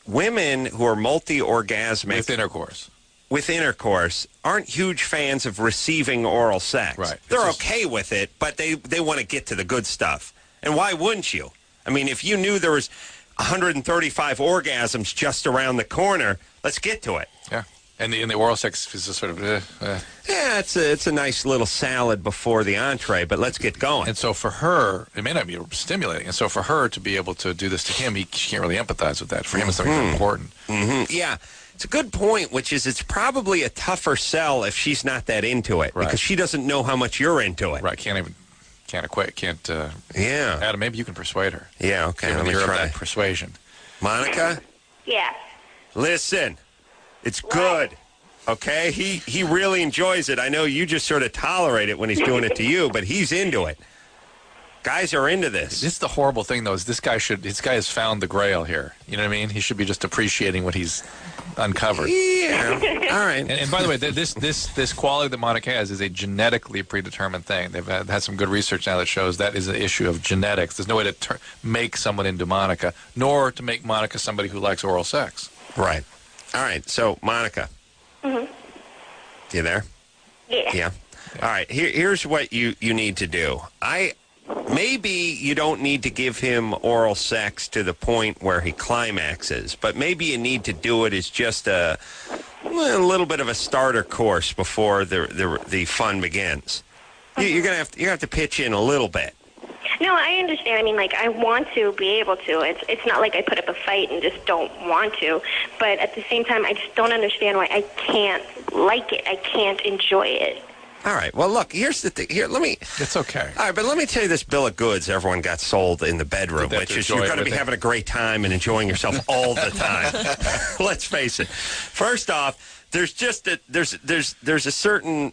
Women who are multi-orgasmic With intercourse. aren't huge fans of receiving oral sex. Right. They're It's just- okay with it, but they want to get to the good stuff. And why wouldn't you? I mean, if you knew there was 135 orgasms just around the corner, let's get to it. Yeah. And the oral sex is just sort of. Yeah, it's a nice little salad before the entree, but let's get going. And so for her, it may not be stimulating. And so for her to be able to do this to him, she can't really empathize with that. For him, it's something very important. Yeah, it's a good point, which is it's probably a tougher sell if she's not that into it, Right. because she doesn't know how much you're into it. Right. Can't equate. Yeah. Adam, maybe you can persuade her. Yeah, okay, Give her let the me ear of try. that persuasion. Monica, Yeah. listen, it's good. Okay, he really enjoys it. I know you just sort of tolerate it when he's doing it to you, but he's into it. Guys are into this. This is the horrible thing, though, is this guy has found the grail here. You know what I mean? He should be just appreciating what he's uncovered. Yeah. All right. And by the way, this quality that Monica has is a genetically predetermined thing. They've had some good research now that shows that is an issue of genetics. There's no way to make someone into Monica, nor to make Monica somebody who likes oral sex. Right. All right. So, Monica. Mm-hmm. You there? Yeah. Yeah. All right. Here's what you need to do. Maybe you don't need to give him oral sex to the point where he climaxes, but maybe you need to do it as just a little bit of a starter course before the fun begins. You're gonna have to pitch in a little bit. No, I understand. I mean, like, I want to be able to. It's not like I put up a fight and just don't want to. But at the same time, I just don't understand why I can't like it. I can't enjoy it. All right. Well, look, here's the thing. Here, let me... It's okay. All right, but let me tell you this bill of goods everyone got sold in the bedroom, which is you're going to be having a great time and enjoying yourself all the time. Let's face it. First off, there's just there's a certain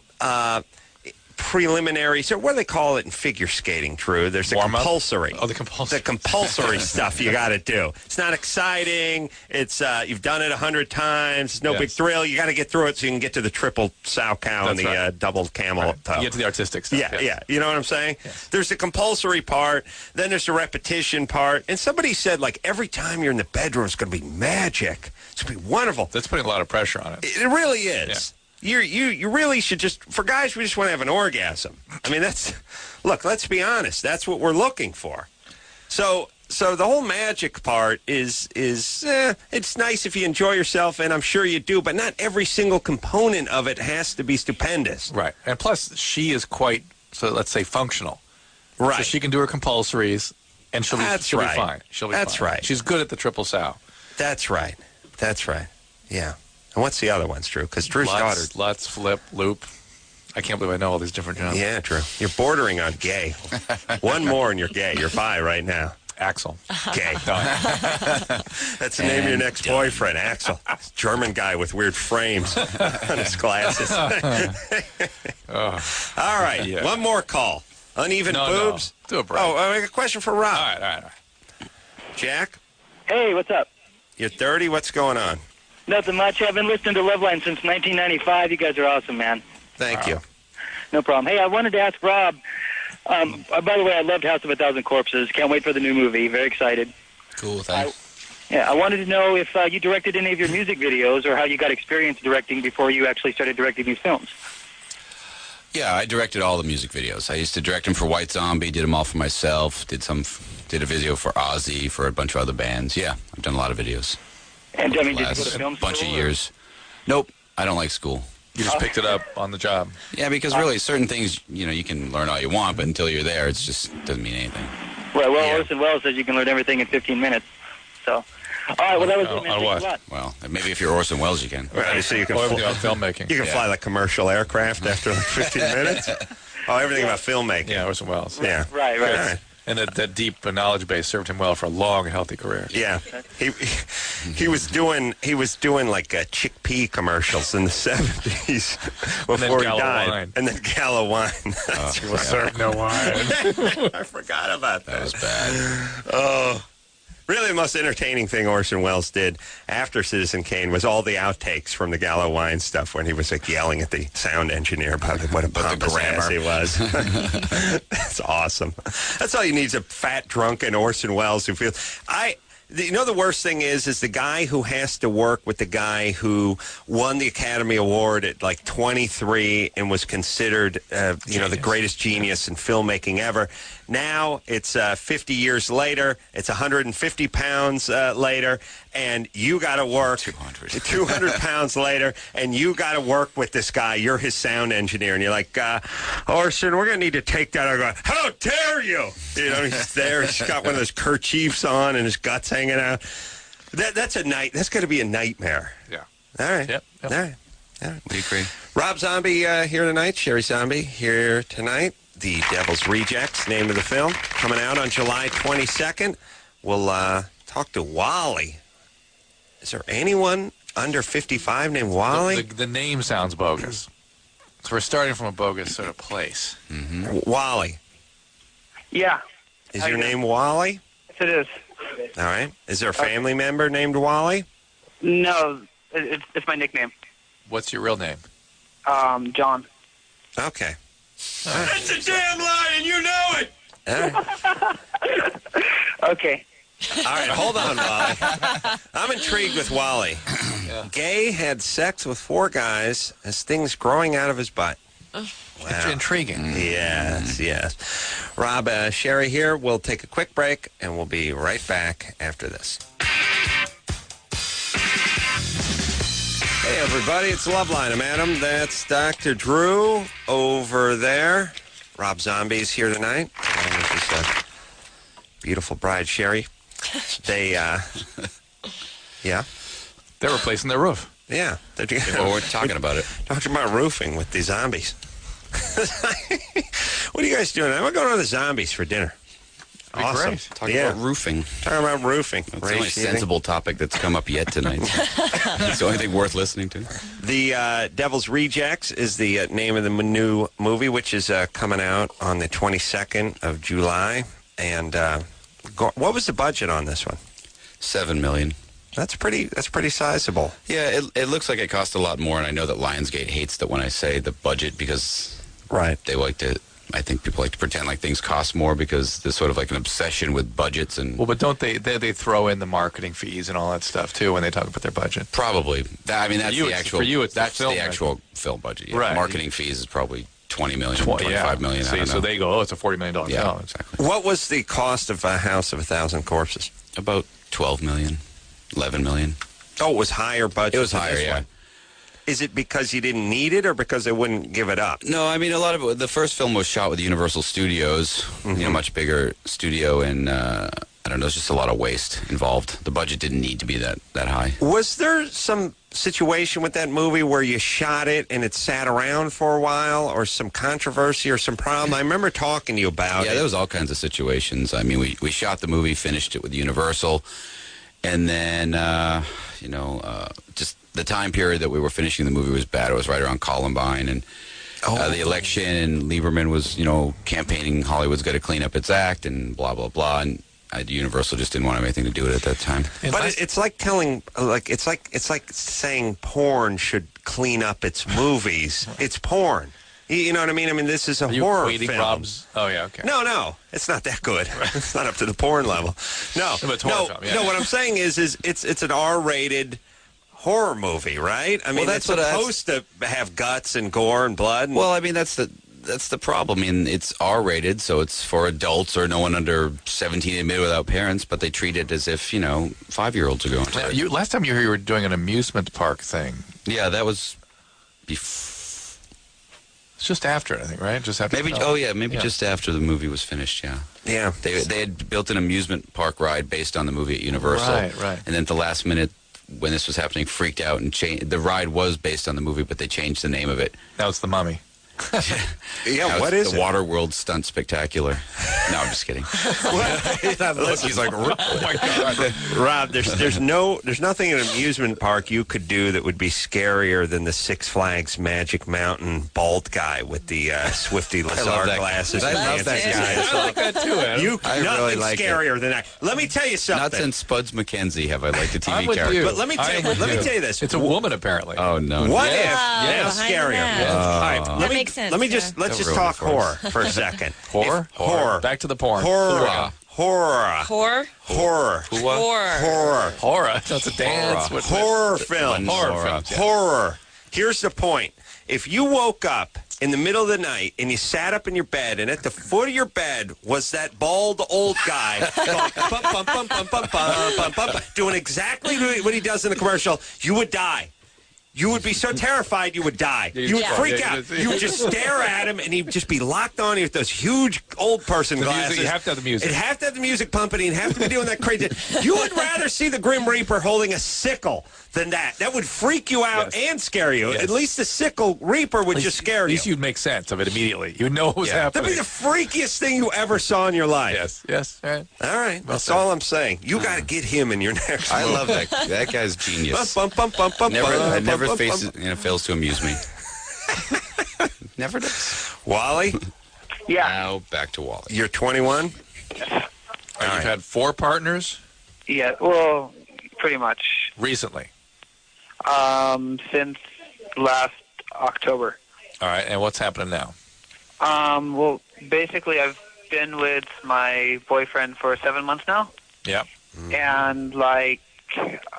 preliminary, so what do they call it in figure skating, Drew? There's the Warm-up? compulsory. Oh, the compulsory. The compulsory stuff you got to do. It's not exciting. It's you've done it 100 times. It's no big thrill. You got to get through it so you can get to the triple sow cow and the double camel toe. You get to the artistic stuff. Yeah. You know what I'm saying? Yes. There's the compulsory part. Then there's the repetition part. And somebody said, like, every time you're in the bedroom, it's going to be magic. It's going to be wonderful. That's putting a lot of pressure on it. It really is. You really should just, for guys, we just want to have an orgasm. I mean, look, let's be honest. That's what we're looking for. So the whole magic part is it's nice if you enjoy yourself, and I'm sure you do, but not every single component of it has to be stupendous. Right. And plus, she is quite, so let's say, functional. Right. So she can do her compulsories, and she'll be fine. She'll be fine. That's right. She's good at the triple sow. That's right. Yeah. And what's the other ones, Drew? Because Drew's daughter... Lutz, flip, loop. I can't believe I know all these different jobs. Yeah, Drew. You're bordering on gay. One more and you're gay. You're bi right now. Axel. Gay. That's the name of your next boyfriend, Axel. German guy with weird frames on his glasses. All right. Yeah. One more call. Uneven boobs? No. Do a break. Oh, I got a question for Rob. All right. Jack? Hey, what's up? You're 30. What's going on? Nothing much. I've been listening to Loveline since 1995. You guys are awesome, man. Thank you. No problem. Hey, I wanted to ask Rob. By the way, I loved House of a Thousand Corpses. Can't wait for the new movie. Very excited. Cool, thanks. I wanted to know if you directed any of your music videos or how you got experience directing before you actually started directing these films. Yeah, I directed all the music videos. I used to direct them for White Zombie, did them all for myself, did a video for Ozzy, for a bunch of other bands. Yeah, I've done a lot of videos. And I mean, did you go to Last film bunch school, of or? years. Nope, I don't like school. You just picked it up on the job. Yeah, because really certain things, you can learn all you want, but until you're there, it just doesn't mean anything. Right, well, Orson Welles says you can learn everything in 15 minutes. So, all right, well, that was it, man. On what? Thanks a lot. Well, maybe if you're Orson Welles, you can. Right, so you can Everything about filmmaking. You can fly like commercial aircraft after like 15 minutes? Oh, everything about filmmaking. Yeah, Orson Welles. Yeah. Right. All right. And that deep knowledge base served him well for a long and healthy career. Yeah, he was doing like chickpea commercials in the 70s before he died, wine. and then Gala wine. He will serve no wine. I forgot about that. That was bad. Oh. Really, the most entertaining thing Orson Welles did after Citizen Kane was all the outtakes from the Gallo Wine stuff when he was like yelling at the sound engineer about what a pompous ass he was. That's awesome. That's all you need is a fat, drunken Orson Welles who feels... the worst thing is the guy who has to work with the guy who won the Academy Award at like 23 and was considered, the greatest genius in filmmaking ever. Now it's 50 years later. It's 150 pounds later, and you got to work 200 pounds later, and you got to work with this guy. You're his sound engineer, and you're like, Orson, we're gonna need to take that. I go, how dare you? He's there. He's got one of those kerchiefs on, and his guts hanging out. That's a night. That's going to be a nightmare. Yeah. All right. Yep. All right. We agree. Rob Zombie here tonight. Sheri Zombie here tonight. The Devil's Rejects, name of the film, coming out on July 22nd. We'll talk to Wally. Is there anyone under 55 named Wally? The name sounds bogus. So we're starting from a bogus sort of place. Mm-hmm. Wally. Yeah. Is your name Wally? Yes, it is. All right. Is there a family member named Wally? No, it's my nickname. What's your real name? John. Okay. That's a damn lie, and you know it! All right. Okay. All right, hold on, Wally. I'm intrigued with Wally. Yeah. Gay had sex with 4 guys as things growing out of his butt. Wow. It's intriguing. Yes. Rob, Sheri here. We'll take a quick break, and we'll be right back after this. Hey, everybody. It's Loveline. I'm Adam. That's Dr. Drew over there. Rob Zombie's here tonight. Just beautiful bride, Sherry. They, yeah. They're replacing their roof. Yeah. Well, we're talking about it. Talking about roofing with the zombies. What are you guys doing? We're going to the zombies for dinner. Be Awesome. great. Talking about roofing. Talking about roofing. That's the only sensible topic that's come up yet tonight. It's the only thing worth listening to. The Devil's Rejects is the name of the new movie, which is coming out on the 22nd of July. And what was the budget on this one? $7 million. That's pretty sizable. Yeah, it looks like it cost a lot more, and I know that Lionsgate hates that when I say the budget because they like to. I think people like to pretend like things cost more because there's sort of like an obsession with budgets and. Well, but don't they throw in the marketing fees and all that stuff too when they talk about their budget? Probably. That's the actual. For you, it's that's the the actual film budget. Yeah. Right. Marketing fees is probably $20 million, $25 million. See, so they go, it's a $40 million film. Yeah, exactly. What was the cost of a House of 1,000 Corpses? About $12 million, $11 million. Oh, it was higher budget. It was than higher, this yeah. one. Is it because you didn't need it or because they wouldn't give it up? No, I mean, a lot of it, the first film was shot with Universal Studios, much bigger studio, and I don't know, there's just a lot of waste involved. The budget didn't need to be that high. Was there some situation with that movie where you shot it and it sat around for a while, or some controversy or some problem? I remember talking to you about it. Yeah, there was all kinds of situations. I mean, we shot the movie, finished it with Universal, and then, just the time period that we were finishing the movie was bad. It was right around Columbine and the election, and Lieberman was, campaigning Hollywood's got to clean up its act and blah, blah, blah. And Universal just didn't want to have anything to do with it at that time. But it's like it's like saying porn should clean up its movies. It's porn. You know what I mean? I mean, this is a horror film. Rob's? Oh, yeah, okay. No, it's not that good. It's not up to the porn level. No, But it's a horror film, yeah. No. What I'm saying is it's an R-rated horror movie, right? I mean, that's it's supposed to have guts and gore and blood. Well, I mean, that's the problem. I mean, it's R-rated, so it's for adults or no one under 17 admitted without parents, but they treat it as if, 5-year-olds are going to it. Last time you were here, you were doing an amusement park thing. Yeah, that was before. It's just after it, I think, right? Just after. Maybe just after the movie was finished. Yeah. Yeah. They had built an amusement park ride based on the movie at Universal. Right. And then at the last minute, when this was happening, freaked out and changed. The ride was based on the movie, but they changed the name of it. Now it's The Mummy. Yeah, what is the it? Waterworld Stunt Spectacular. No, I'm just kidding. Look, he's like, Oh my God. Rob, there's nothing in an amusement park you could do that would be scarier than the Six Flags Magic Mountain bald guy with the Swifty Lazar glasses. I love that guy. I like that too, Adam. Nothing really like scarier than that. Let me tell you something. Not since Spuds McKenzie have I liked a I'm TV with character. you. But let me tell you this. It's a woman, apparently. Oh no! What Yes. if? Wow, Yeah, behind scarier. that. All right, That makes sense, Let's yeah. just That talk ruined it for horror us. for a second. Horror? Horror. Back to the porn. Horror. Horror. Horror? Horror. Horror. Horror. That's a dance. with Horror film. Horror films. Yeah. Horror. Here's the point. If you woke up in the middle of the night and you sat up in your bed and at the foot of your bed was that bald old guy going, bum, bum, bum, bum, bum, bum, bum, bum, doing exactly what he does in the commercial, you would die. You would be so terrified you would die. You would freak out. You would just stare at him, and he'd just be locked on you with those huge old person glasses. You have to have the music. It'd have to have the music pumping. You'd have to be doing that crazy. You would rather see the Grim Reaper holding a sickle than that. That would freak you out and scare you. Yes. At least the sickle Reaper would just scare At least you. you'd make sense of it immediately. You'd know what was happening. That'd be the freakiest thing you ever saw in your life. Yes. All right. All right. That's all I'm saying. You got to get him in your next I movie. love that. That guy's genius. Bum, bum, bum, bum, bum, Never bum, faces, bum. fails to amuse me. Never does. Wally, Yeah. Now back to Wally. you're 21? You've had 4 partners Yeah. Well, pretty much. recently. Since last October. All right. And what's happening now? Well, basically, I've been with my boyfriend for 7 months now. Yep. And,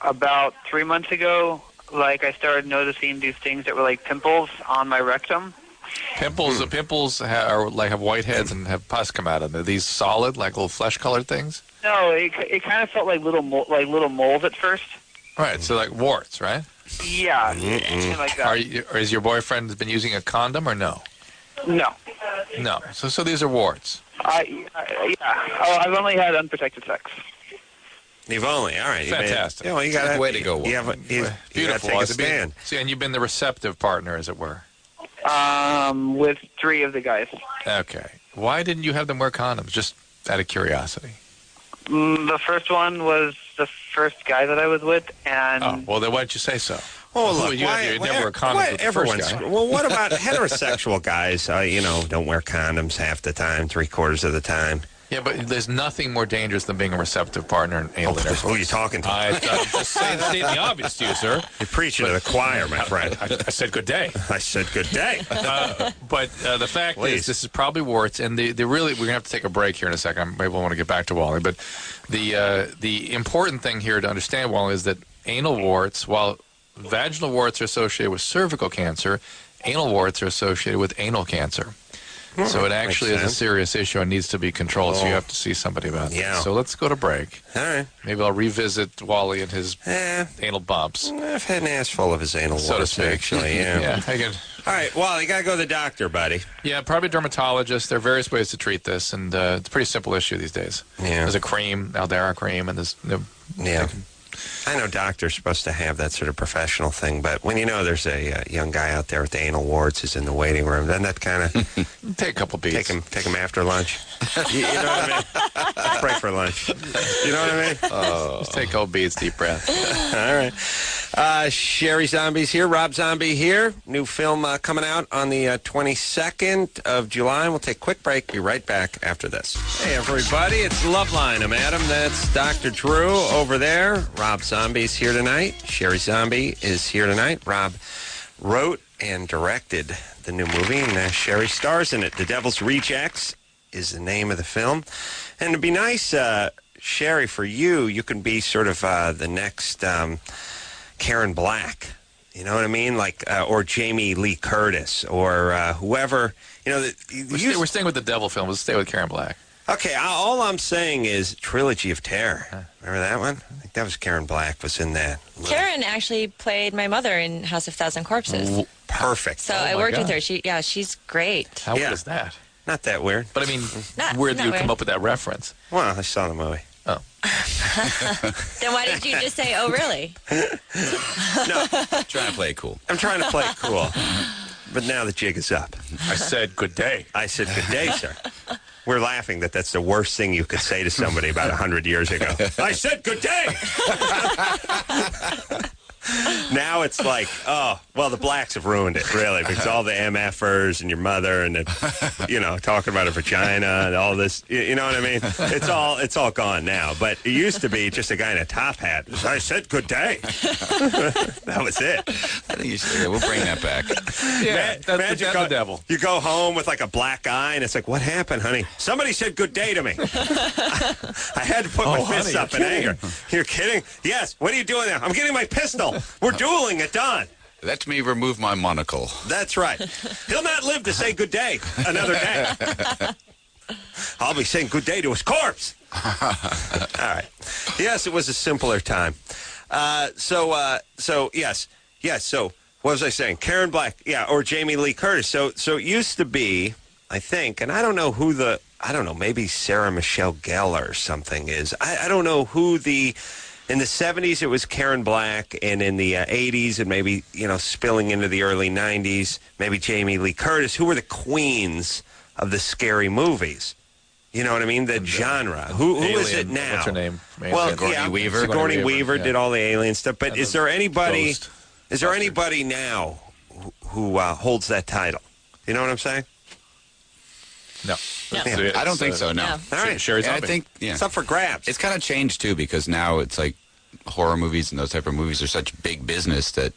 about 3 months ago, I started noticing these things that were like pimples on my rectum. Pimples. The pimples are have white heads and have pus come out of them. Are these solid, like little flesh-colored things? No, it kind of felt like little moles at first. Right. So like warts, right? Yeah, something like that. Is your boyfriend been using a condom or no? No. No. So these are warts. Yeah. Oh, I've only had unprotected sex. You've only, all right. Fantastic. You got Way to go, You have you got to Beautiful. take a stand. See, and you've been the receptive partner, as it were. With 3 of the guys. Okay. Why didn't you have them wear condoms? Just out of curiosity. The first one was the first guy that I was with, and Oh, well, then why didn't you say so? Oh, look, you never wear condoms with the first guy. Well, what about heterosexual guys? Don't wear condoms half the time, 3/4 of the time. Yeah, but there's nothing more dangerous than being a receptive partner in anal intercourse. Who are you talking to? I'm just stating the obvious to you, sir. You're preaching to the choir, my friend. I said good day. I said good day. But the fact Please. is, this is probably warts, and they really, we're going to have to take a break here in a second. Maybe we'll want to get back to Wally. But the important thing here to understand, Wally, is that anal warts, while vaginal warts are associated with cervical cancer, anal warts are associated with anal cancer. So it actually is a serious issue and needs to be controlled, so you have to see somebody about Yeah. that. So let's go to break. All right. Maybe I'll revisit Wally and his anal bumps. I've had an ass full of his anal So to warts, speak. actually. Yeah. Yeah, I can. All right. Well, you got to go to the doctor, buddy. Yeah, probably a dermatologist. There are various ways to treat this, and it's a pretty simple issue these days. Yeah. There's a cream, Aldera cream, and there's Yeah. I know doctors are supposed to have that sort of professional thing, but when you know there's a young guy out there with the anal warts who's in the waiting room, doesn't that kind of take a couple beats. take him after lunch? you know what I mean? Break for lunch. You know what I mean? Just take a couple beats, deep breath. All right. Sheri Zombie's here. Rob Zombie here. New film coming out on the 22nd of July. We'll take a quick break. Be right back after this. Hey, everybody. It's Loveline. I'm Adam. That's Dr. Drew over there. Rob Zombie's here tonight. Sheri Zombie is here tonight. Rob wrote and directed the new movie, and Sheri stars in it. The Devil's Rejects is the name of the film. And it'd be nice, Sheri, for you can be sort of the next Karen Black. You know what I mean? Like, or Jamie Lee Curtis, or whoever. You know, We're staying with the devil film. Let's stay with Karen Black. Okay, all I'm saying is Trilogy of Terror. Remember that one? I think that was Karen Black was in that. Karen actually played my mother in House of Thousand Corpses. Perfect. So I worked with her. She's great. How weird is that? Not that weird. But I mean, Not where did you weird. come up with that reference? Well, I saw the movie. Oh. Then why did you just say, oh, really? No, Trying to play it cool. I'm trying to play it cool. But now the jig is up. I said good day. I said, good day, sir. We're laughing that's the worst thing you could say to somebody about 100 years ago. I said, good day. Now it's like, oh, well, the blacks have ruined it, really, because all the MFers and your mother and, talking about a vagina and all this, you know what I mean? It's all gone now. But it used to be just a guy in a top hat. I said, good day. That was it. I think you should. We'll bring that back. Yeah, that's the devil. You go home with like a black eye, and it's like, what happened, honey? Somebody said good day to me. I had to put my fists up in anger. You're kidding? Yes. What are you doing there? I'm getting my pistol. We're dueling at dawn. Let me remove my monocle. That's right. He'll not live to say good day another day. I'll be saying good day to his corpse. All right. Yes, it was a simpler time. So yes. So what was I saying? Karen Black, or Jamie Lee Curtis. So it used to be, I think, and I don't know who maybe Sarah Michelle Gellar or something is. I don't know who in the 70s, it was Karen Black, and in the 80s, and maybe, spilling into the early 90s, maybe Jamie Lee Curtis, who were the queens of the scary movies. You know what I mean? The genre. Who is it now? What's her name? Well, Sigourney Weaver. Sigourney Weaver did all the alien stuff. But is there anybody? Ghost. Is there anybody now who holds that title? You know what I'm saying? No. Yeah. I don't think so, no. No. All right. Sheri I Zombie. think, It's up for grabs. It's kind of changed, too, because now it's like horror movies and those type of movies are such big business that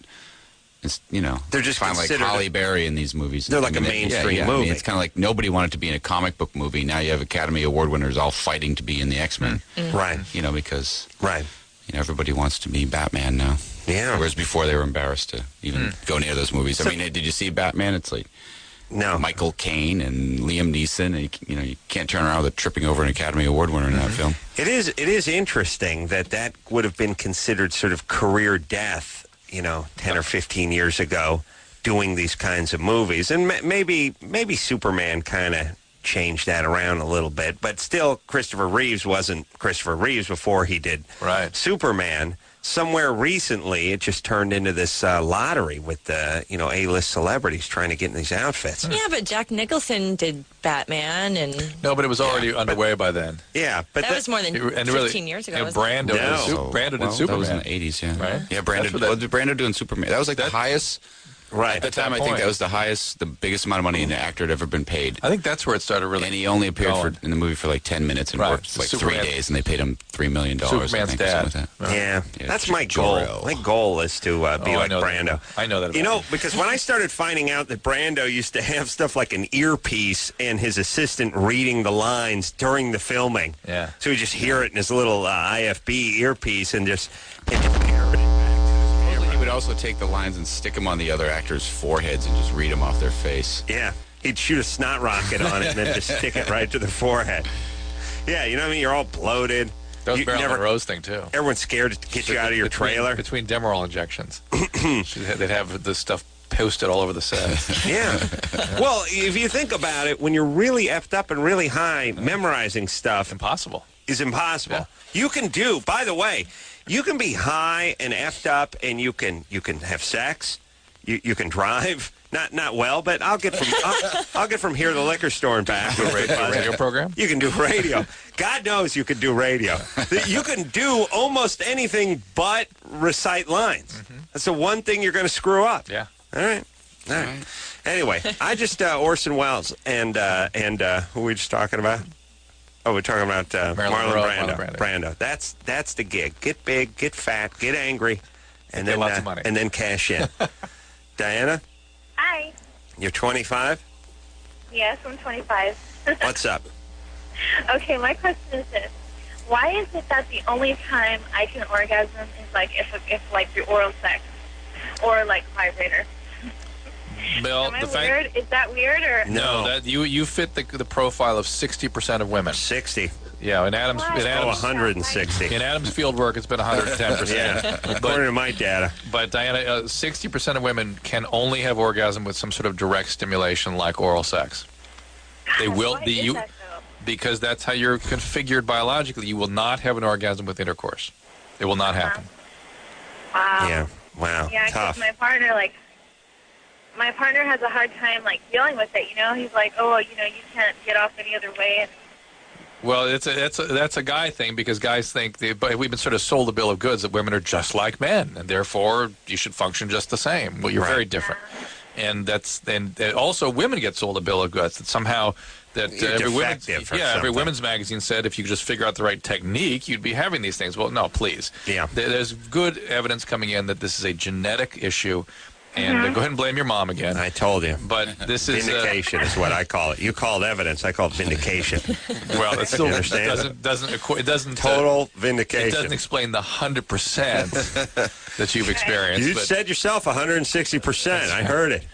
it's, They're just find like considered Halle Berry in these movies. They're like a mainstream movie. I mean, it's kind of like nobody wanted to be in a comic book movie. Now you have Academy Award winners all fighting to be in the X-Men. Right. Because Right. everybody wants to be Batman now. Yeah. Whereas before they were embarrassed to even go near those movies. I mean, did you see Batman? It's like No. Michael Caine and Liam Neeson. And you can't turn around with tripping over an Academy Award winner in that film. It is interesting that would have been considered sort of career death, 10 or 15 years ago. doing these kinds of movies. And maybe Superman kind of changed that around a little bit, but still Christopher Reeves wasn't Christopher Reeves before he did Superman. Somewhere recently, it just turned into this lottery with A-list celebrities trying to get in these outfits. Yeah, but Jack Nicholson did Batman, and No, but it was already underway by then. Yeah, but that was more than 15 years ago. And wasn't it? Brando did Superman. That was in the 80s, yeah. Right? Yeah, Brando doing Superman. That was like the highest. Right. At the time, I think that was the biggest amount of money an actor had ever been paid. I think that's where it started really. And he only appeared in the movie for like 10 minutes and worked like Superman. 3 days, and they paid him $3 million. Superman's I think, dad. or something like that. Yeah, that's my goal. Jor-El. My goal is to be like Brando. I know that. You know, because when I started finding out that Brando used to have stuff like an earpiece and his assistant reading the lines during the filming. Yeah. So he just hear it in his little IFB earpiece and just He would also take the lines and stick them on the other actors' foreheads and just read them off their face. Yeah. He'd shoot a snot rocket on it and then just stick it right to their forehead. Yeah, you know what I mean? You're all bloated. That was Marilyn Monroe's thing, too. Everyone's scared to get you out of your trailer. Between Demerol injections. They'd have this stuff posted all over the set. Yeah. Well, if you think about it, when you're really effed up and really high, memorizing stuff Impossible. is impossible. Yeah. You can do, by the way, you can be high and effed up and you can have sex. You can drive. Not well, but I'll get from here to the liquor store and back. Radio program? You can do radio. God knows you can do radio. You can do almost anything but recite lines. Mm-hmm. That's the one thing you're going to screw up. Yeah. All right. Anyway, I just Orson Welles and who were we just talking about? Oh, we're talking about Marlon Brando. That's the gig. Get big, get fat, get angry, and get then lots of money. and then cash in. Diana, Hi. you're 25. Yes, I'm 25. What's up? Okay, my question is this. Why is it that the only time I can orgasm is like if like through oral sex or like vibrator? Well, Am I weird? Is that weird or No. that you fit the profile of 60% of women. 60. Yeah, in Adam's What? in Oh, Adam's 160. in Adam's field work, it's been 110%. Yeah, according to my data. But Diana, 60% of women can only have orgasm with some sort of direct stimulation, like oral sex. They will. Why is that, though? Because that's how you're configured biologically. You will not have an orgasm with intercourse. It will not happen. Wow. Yeah. Wow. Yeah, Tough. because my partner has a hard time like dealing with it. You know, he's like, oh, you can't get off any other way. And Well, that's a guy thing because guys think but we've been sort of sold a bill of goods that women are just like men and therefore you should function just the same. Well, you're very different, and also women get sold a bill of goods that somehow that every women's magazine said if you just figure out the right technique you'd be having these things. Well, no, please. Yeah. There's good evidence coming in that this is a genetic issue. And go ahead and blame your mom again. I told you. But this is vindication is what I call it. You called evidence. I call it vindication. Well, it still understand? doesn't total vindication. It doesn't explain the 100% that you've experienced. You said yourself 160%. I heard it.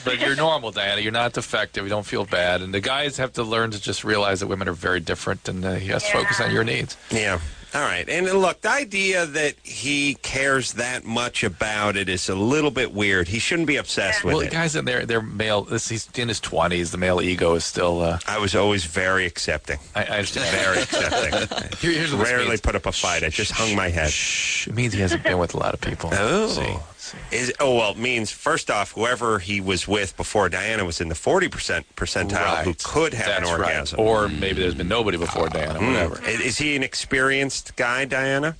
But you're normal, Diana. You're not defective. You don't feel bad. And the guys have to learn to just realize that women are very different, and you have to focus on your needs. Yeah. All right. And look, the idea that he cares that much about it is a little bit weird. He shouldn't be obsessed with it. Well, the guys in there, they're male. He's in his 20s. The male ego is still... I was always very accepting. I understand. Very accepting. Here's what this Rarely means. put up a fight. I just hung my head. Shh. It means he hasn't been with a lot of people. Oh. See. Well, it means, first off, whoever he was with before Diana was in the 40% percentile who could have an orgasm. Right. Or maybe there's been nobody before Diana, whatever. Is he an experienced guy, Diana?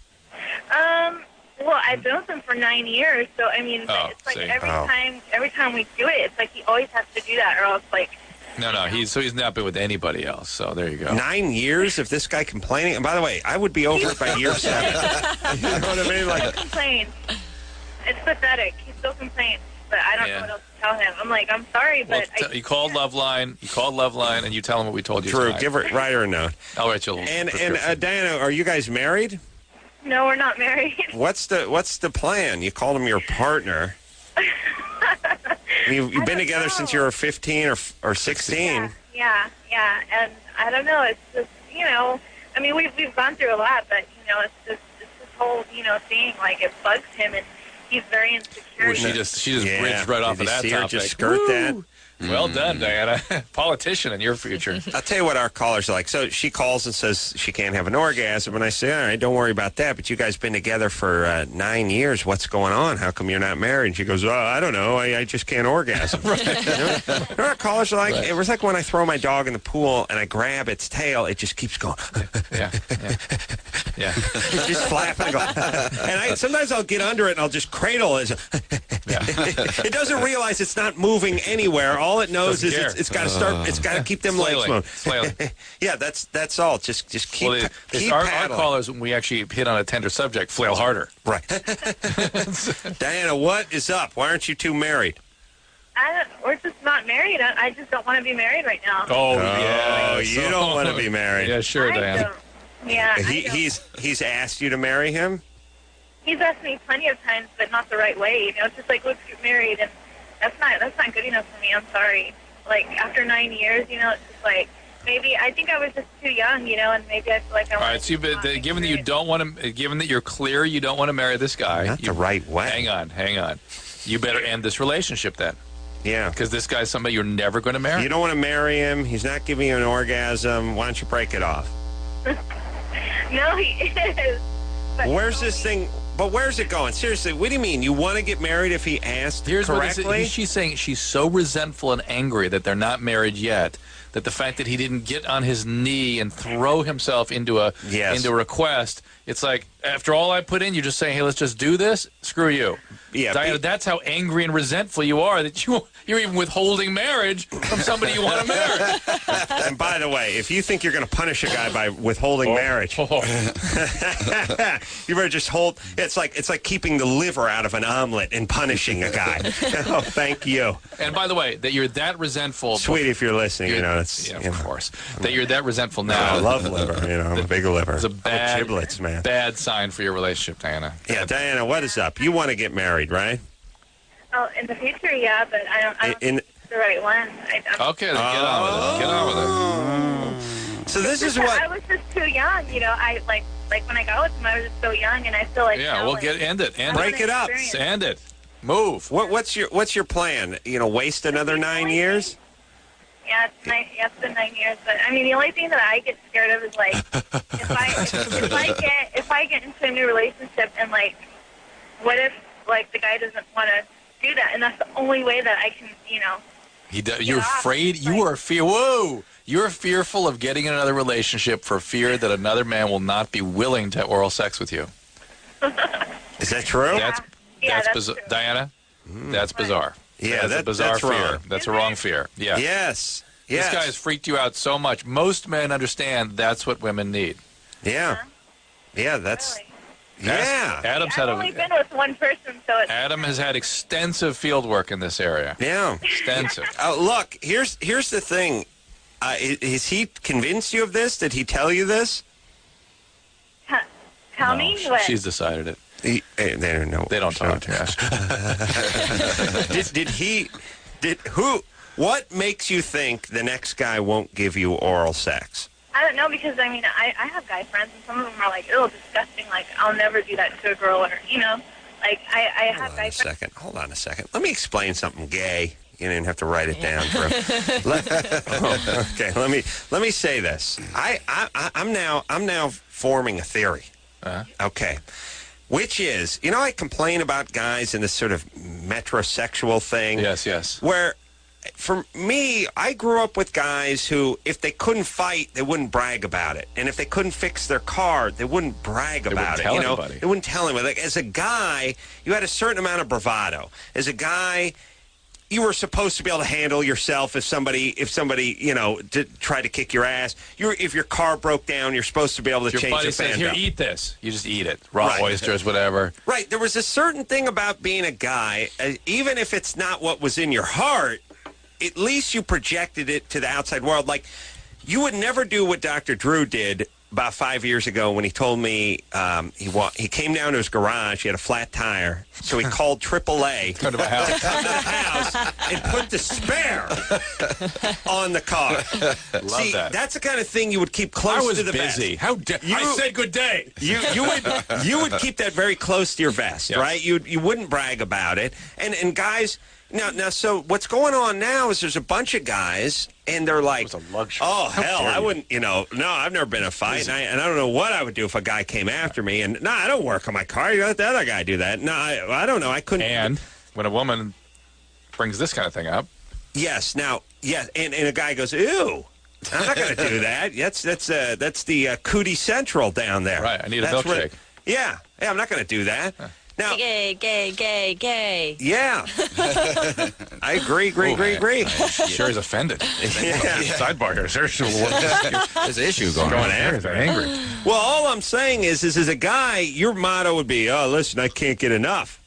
well, I've been with him for 9 years, so I mean, it's like every time we do it, it's like he always has to do that, or else like. No, he's not been with anybody else. So there you go. 9 years of this guy complaining. And by the way, I would be over it by year 7. You know what I mean? He still complains. It's pathetic. He still complains, but I don't know what else to tell him. I'm like, I'm sorry, but you called Loveline. You called Loveline, and you tell him what we told you. Drew, tonight. write her a note. I'll write you a little. And Diana, are you guys married? No, we're not married. What's the plan? You called him your partner. You've been together since you were 15 or 16. Yeah, and I don't know. It's just, I mean, we've gone through a lot, but it's this whole thing. Like, it bugs him, and he's very insecure. She just bridged right off Did of that you see her topic. just skirt that? Well done, Diana. Politician in your future. I'll tell you what our callers are like. So she calls and says she can't have an orgasm, and I say, all right, don't worry about that, but you guys been together for 9 years. What's going on? How come you're not married? And she goes, I don't know. I just can't orgasm. Our callers are like, it was like when I throw my dog in the pool and I grab its tail, it just keeps going. Yeah. It's just flapping and going. And sometimes I'll get under it and I'll just cradle it. It doesn't realize it's not moving anywhere. All it knows is it's got to start. It's got to keep them legs moving. Yeah, that's all. Just keep keep our paddling. callers, when we actually hit on a tender subject, flail harder. Right. Diana, what is up? Why aren't you two married? We're just not married. I just don't want to be married right now. Oh yeah. You don't want to be married. Yeah, sure, Diana. Yeah. He's asked you to marry him? He's asked me plenty of times, but not the right way. It's just like, let's get married, and that's not good enough for me. I'm sorry. Like, after 9 years, it's just like, maybe I think I was just too young, and maybe I feel like I. All right, so given that you don't want to, given that you're clear you don't want to marry this guy, Not the right way. Hang on. You better end this relationship then. Yeah. Because this guy's somebody you're never going to marry. You don't want to marry him. He's not giving you an orgasm. Why don't you break it off? No, he is. But Where's this thing? But where's it going? Seriously, what do you mean? You want to get married if he asked Here's correctly? what she's saying. She's so resentful and angry that they're not married yet, that the fact that he didn't get on his knee and throw himself into a request, it's like, after all I put in, you're just saying, hey, let's just do this? Screw you. Yeah, Diana, that's how angry and resentful you are, that you're even withholding marriage from somebody you want to marry. And by the way, if you think you're going to punish a guy by withholding marriage, you better just hold. It's like keeping the liver out of an omelet and punishing a guy. Oh, thank you. And by the way, that you're that resentful. Sweetie, if you're listening, of course. That you're that resentful now. I love liver. I'm a big liver. It's a bad giblets, man. Bad sign for your relationship, Diana. Yeah, Diana, what is up? You want to get married, right? Oh, in the future, yeah, but I don't think it's the right one. Okay, then get on with it. Get on with it. So this is what I was just too young. I like when I got with him, I was just so young, and I feel like end it. Break it up. End it. Move. What's your plan? Waste another 9 years? Yeah, it's been 9 years, but I mean, the only thing that I get scared of is like if I get into a new relationship and like, what if like the guy doesn't want to do that, and that's the only way that I can, You're afraid. You're fearful of getting in another relationship for fear that another man will not be willing to have oral sex with you. Is that true? That's bizarre, Diana. That's bizarre. Yeah, that's a bizarre that's fear. wrong. That's a wrong fear. Yeah. Yes. This guy has freaked you out so much. Most men understand that's what women need. Yeah. Yeah, that's... Really? Yeah. I've only been with one person, so it's... Adam has had extensive field work in this area. Yeah. Extensive. Look, here's the thing. Is he convinced you of this? Did he tell you this? Tell me what? She's decided it. They don't know. They don't talk to us. What makes you think the next guy won't give you oral sex? I don't know, because I mean, I have guy friends, and some of them are like, "Oh, disgusting! Like, I'll never do that to a girl," or like I have guy friends. Hold on a second. Let me explain something gay. You didn't have to write it down. Okay, let me say this. I'm now forming a theory. Okay. Which is, I complain about guys in this sort of metrosexual thing. Yes. Where, for me, I grew up with guys who, if they couldn't fight, they wouldn't brag about it. And if they couldn't fix their car, they wouldn't brag about it. Tell anybody. They wouldn't tell anybody. Like, as a guy, you had a certain amount of bravado. As a guy, you were supposed to be able to handle yourself if somebody tried to kick your ass. If your car broke down, you're supposed to be able to change the fender. Here, eat this. You just eat it. Raw oysters, whatever. Right. There was a certain thing about being a guy, even if it's not what was in your heart, at least you projected it to the outside world. Like, you would never do what Dr. Drew did about 5 years ago when he told me he came down to his garage. He had a flat tire, so he called AAA Come to my house. to come to the house and put the spare on the car. Love that. That's the kind of thing you would keep close I was to the busy. vest. How I said good day. You would keep that very close to your vest, Yes. right? You wouldn't brag about it. And guys, now, so what's going on now is there's a bunch of guys, and they're like, It was a luxury. oh, How hell, dare I you. wouldn't, no, I've never been in a fight, and I don't know what I would do if a guy came after me. And, no, I don't work on my car. You let the other guy do that. No, I don't know. I couldn't. And when a woman brings this kind of thing up, Yes, now, yes, and a guy goes, ew. I'm not going to do that. That's the Cootie Central down there. Right, I need a That's milkshake. Yeah, I'm not going to do that. Now, Gay. yeah, I agree. Sherry's offended. Yeah. Sidebar here. There's an issue going on. Sherry's angry. Well, all I'm saying is as a guy, your motto would be, oh, listen, I can't get enough.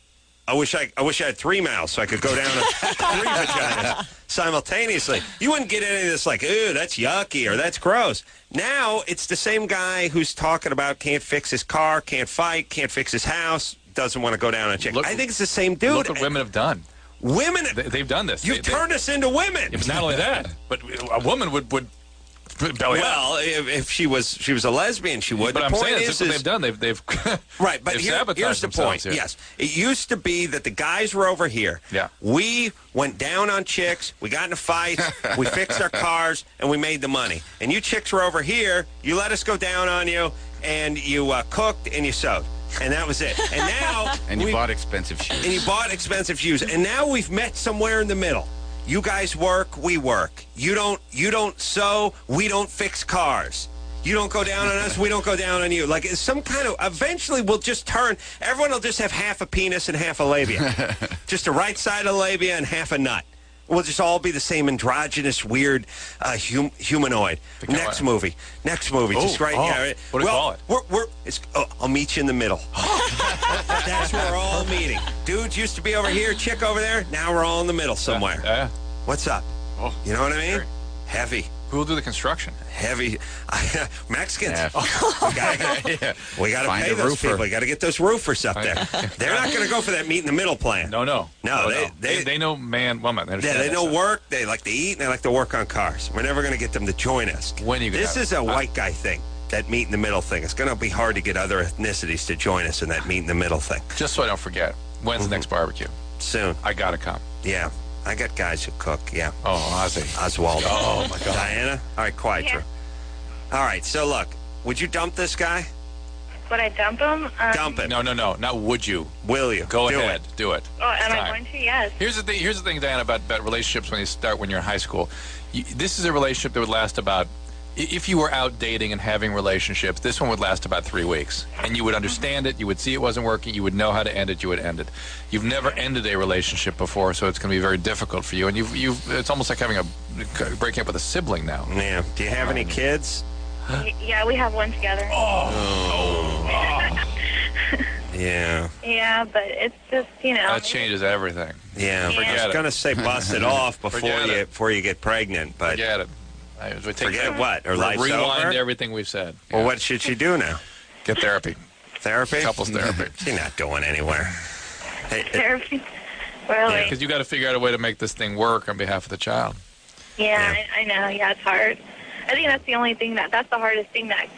I wish I had 3 mouths so I could go down to 3 vaginas simultaneously. You wouldn't get any of this like, ooh, that's yucky or that's gross. Now it's the same guy who's talking about can't fix his car, can't fight, can't fix his house, doesn't want to go down on a chick. I think it's the same dude. Look what women have done. Women, They've done this. You've turned us into women. It's not only that, but a woman would belly up. Well, if she was a lesbian, she would. But the I'm point saying is, that's what they've done. They've right. But they've here's sabotaged the point. themselves here. Yes, it used to be that the guys were over here. Yeah. We went down on chicks. We got in a fight. We fixed our cars, and we made the money. And you chicks were over here. You let us go down on you, and you cooked and you sewed. And that was it. And now And you bought expensive shoes. And you bought expensive shoes. And now we've met somewhere in the middle. You guys work, we work. You don't sew, we don't fix cars. You don't go down on us, we don't go down on you. Like it's some kind of, eventually we'll just turn, everyone will just have half a penis and half a labia. Just a right side of the labia and half a nut. We'll just all be the same androgynous, weird humanoid. Next movie. Just right. Yeah, right. What do you call it? I'll meet you in the middle. That's where we're all meeting. Dudes used to be over here, chick over there. Now we're all in the middle somewhere. Yeah. What's up? Oh, You know what I mean? sure. Heavy. Who will do the construction? Heavy. Mexicans. Yeah. We got to Find pay a those roofer. people. We got to get those roofers up there. They're not going to go for that meet in the middle plan. No. They know man, woman. They Yeah, understand they that know stuff. work. They like to eat, and they like to work on cars. We're never going to get them to join us. When you This is a white guy thing. That meet in the middle thing. It's going to be hard to get other ethnicities to join us in that meet in the middle thing. Just so I don't forget, when's the next barbecue? Soon. I gotta come. Yeah. I got guys who cook. Yeah. Oh, Ozzy. Oswald. Oh my God. Diana. All right, quiet, Yeah. Drew. All right. So look, would you dump this guy? Would I dump him? Dump him. No. Not would you? Will you? Go Do ahead. it. Do it. Oh, am I Time. going to? Yes. Here's the thing, Diana, about relationships when you're in high school. This is a relationship that would last about, if you were out dating and having relationships, this one would last about 3 weeks. And you would understand it, you would see it wasn't working, you would know how to end it, you would end it. You've never ended a relationship before, so it's going to be very difficult for you. And it's almost like breaking up with a sibling now. Yeah. Do you have any kids? Yeah, we have one together. Yeah. Yeah, but it's just, That changes everything. Yeah. Forget I was it. going to say bust it off before you get pregnant, but Forget it. forget what? Her life's Rewind over? everything we've said. Well, what should she do now? Get therapy. Therapy? Couples therapy. She's not going anywhere. Hey, therapy. Really? Because you got to figure out a way to make this thing work on behalf of the child. Yeah, I know. Yeah, it's hard. I think that's the only thing that's the hardest thing that